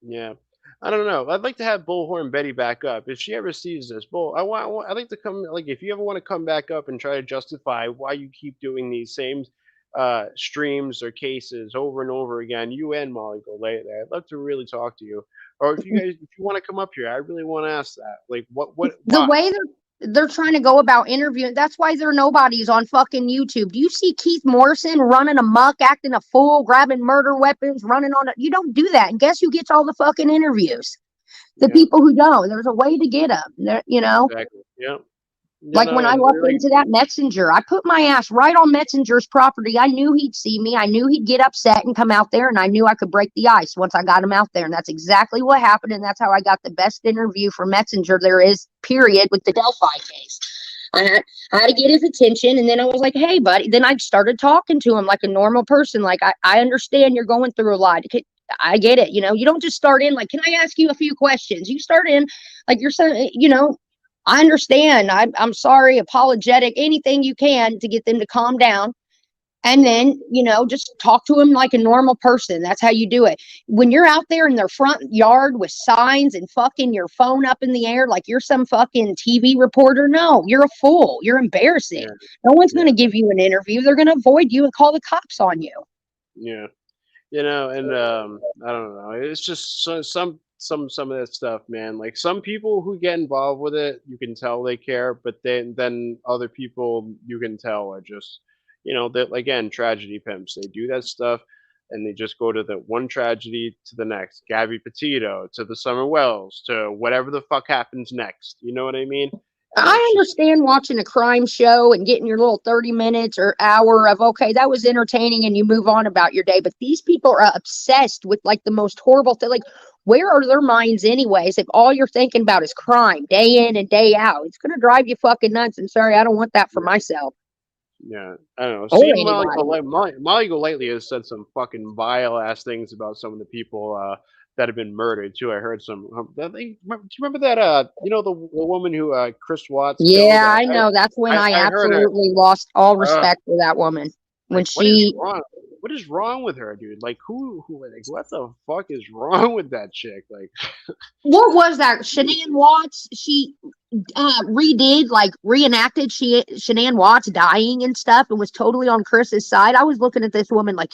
Speaker 1: Yeah. I don't know. I'd like to have Bullhorn Betty back up if she ever sees this. I'd like to come. Like, if you ever want to come back up and try to justify why you keep doing these same streams or cases over and over again, you and Molly go lay there. I'd love to really talk to you. Or if you want to come up here, I really want to ask that. Like,
Speaker 2: the way they're trying to go about interviewing, that's why there are nobodies on fucking YouTube. Do you see Keith Morrison running amok, acting a fool, grabbing murder weapons, running on it? You don't do that. And guess who gets all the fucking interviews? The people who don't. There's a way to get them.
Speaker 1: Exactly. Yeah.
Speaker 2: Like when I looked into that Messenger, I put my ass right on Messenger's property. I knew he'd see me. I knew he'd get upset and come out there, and I knew I could break the ice once I got him out there. And that's exactly what happened. And that's how I got the best interview for Messenger there is, period, with the Delphi case. I had to get his attention, and then I was like, hey, buddy. Then I started talking to him like a normal person. Like, I understand you're going through a lot. I get it. You don't just start in like, can I ask you a few questions? You start in like you're saying, I understand. I'm sorry, apologetic, anything you can to get them to calm down. And then, just talk to them like a normal person. That's how you do it. When you're out there in their front yard with signs and fucking your phone up in the air like you're some fucking TV reporter, no, you're a fool. You're embarrassing. No one's going to give you an interview. They're going to avoid you and call the cops on you.
Speaker 1: Yeah. And I don't know. It's just some of that stuff, man. Like, some people who get involved with it, you can tell they care, but then other people you can tell are just, that, again, tragedy pimps. They do that stuff and they just go to the one tragedy to the next. Gabby Petito to the Summer Wells to whatever the fuck happens next. You know what I mean?
Speaker 2: I understand watching a crime show and getting your little 30 minutes or hour of, okay, that was entertaining and you move on about your day. But these people are obsessed with like the most horrible thing. Like, where are their minds anyways? If all you're thinking about is crime day in and day out, it's going to drive you fucking nuts. And sorry, I don't want that for myself.
Speaker 1: Yeah, I don't know.
Speaker 2: Or
Speaker 1: See,
Speaker 2: anybody.
Speaker 1: Molly Golightly has said some fucking vile ass things about some of the people that have been murdered too. I heard some. Do you remember that? You know the woman who Chris Watts killed.
Speaker 2: Yeah, I know. That's when I
Speaker 1: I heard her.
Speaker 2: absolutely lost all
Speaker 1: Uh,
Speaker 2: respect for that woman. When
Speaker 1: like, what is
Speaker 2: she,
Speaker 1: wrong? What is wrong with her, dude? Like, like, what the fuck is wrong with that chick? Like,
Speaker 2: what was that? Shanann Watts, she reenacted Shanann Watts dying and stuff and was totally on Chris's side. I was looking at this woman like,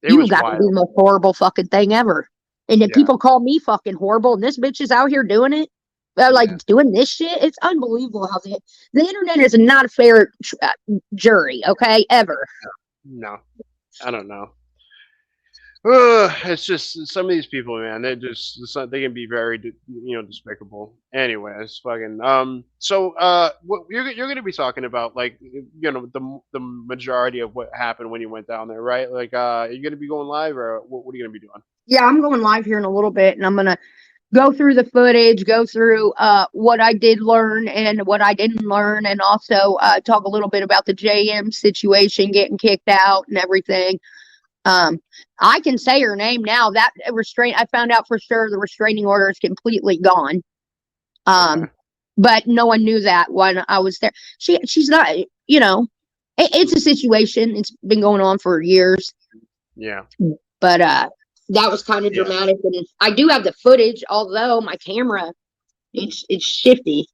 Speaker 1: it
Speaker 2: you
Speaker 1: was
Speaker 2: got to be
Speaker 1: wild.
Speaker 2: the most horrible fucking thing ever. And then
Speaker 1: Yeah,
Speaker 2: people call me fucking horrible, and this bitch is out here doing it. Like
Speaker 1: yeah.
Speaker 2: doing this shit. It's unbelievable how the internet is not a fair jury, okay? Ever.
Speaker 1: No, I don't know. It's just some of these people, man. They can be very despicable. Anyways, fucking So what you're gonna be talking about, like, the majority of what happened when you went down there, right? Like, are you gonna be going live, or what are you gonna be doing?
Speaker 2: Yeah, I'm going live here in a little bit, and I'm gonna go through the footage, go through what I did learn and what I didn't learn, and also talk a little bit about the JM situation, getting kicked out and everything. I can say her name now. That restraint, I found out for sure the restraining order is completely gone.
Speaker 1: Okay.
Speaker 2: But no one knew that when I was there. She's not, it's a situation. It's been going on for years.
Speaker 1: Yeah.
Speaker 2: But that was kind of
Speaker 1: Yeah.
Speaker 2: dramatic. And I do have the footage, although my camera, it's shifty.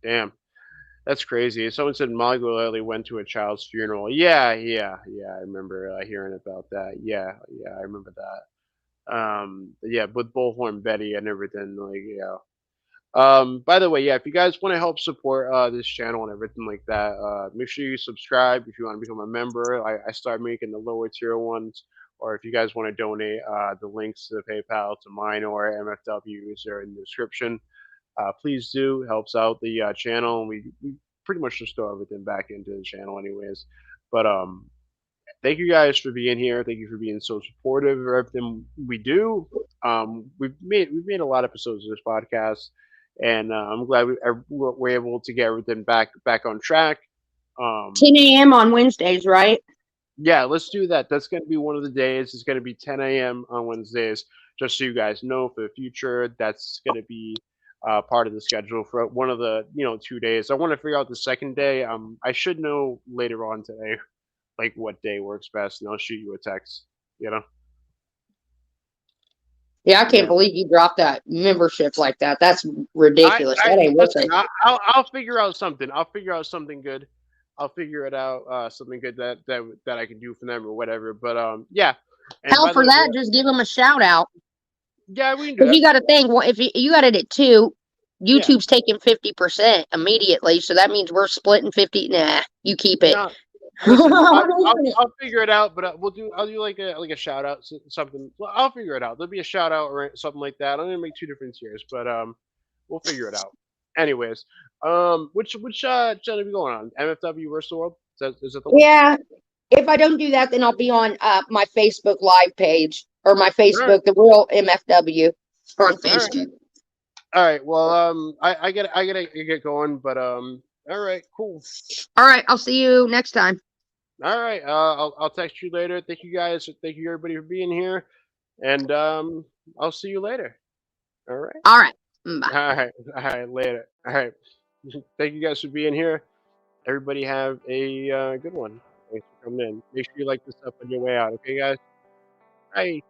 Speaker 1: Damn. That's crazy. Someone said Molly Golightly went to a child's funeral. Yeah. I remember hearing about that. Yeah, I remember that. Yeah, with Bullhorn Betty and everything. Like, yeah. By the way, yeah, if you guys want to help support this channel and everything like that, make sure you subscribe if you want to become a member. I start making the lower tier ones, or if you guys want to donate, the links to the PayPal to mine or MFWs are in the description. Please do. Helps out the channel, and we pretty much just throw everything back into the channel anyways. But thank you guys for being here. Thank you for being so supportive of everything we do. We've made a lot of episodes of this podcast, and I'm glad we're able to get everything back on track.
Speaker 2: 10 a.m. on Wednesdays, right?
Speaker 1: Yeah, let's do that. That's going to be one of the days. It's going to be 10 a.m. on Wednesdays. Just so you guys know for the future, that's going to be part of the schedule for one of the 2 days. I want to figure out the second day. I should know later on today, like what day works best, and I'll shoot you a text.
Speaker 2: Yeah, I can't
Speaker 1: Yeah.
Speaker 2: believe you dropped that membership like that. That's ridiculous. That ain't worth it.
Speaker 1: I'll figure out something. I'll figure out something good. I'll figure it out, something good that I can do for them or whatever. But yeah. And
Speaker 2: Hell, for that, just give them a shout out.
Speaker 1: Yeah, we can do
Speaker 2: Because
Speaker 1: that.
Speaker 2: you got to think, well, if you got it at 2, YouTube's taking 50% immediately, so that means we're splitting 50. Nah, you keep it.
Speaker 1: No, listen, I'll figure it out, but I'll do like a shout out, something. Well, I'll figure it out. There'll be a shout out or something like that. I'm gonna make 2 different tiers, but we'll figure it out. Anyways, which channel are we going on? MFW versus the World? Is that the one?
Speaker 2: Yeah. If I don't do that, then I'll be on my Facebook live page or my Facebook, the Real MFW, on Facebook.
Speaker 1: All right. Well, I gotta get going, but all right, cool.
Speaker 2: All right, I'll see you next time.
Speaker 1: All right. I'll text you later. Thank you guys. Thank you everybody for being here, and I'll see you later. All right.
Speaker 2: All right. Bye.
Speaker 1: All right. Later. All right. Thank you guys for being here. Everybody have a good one. Thanks for coming in. Make sure you like this stuff on your way out. Okay, guys. Bye.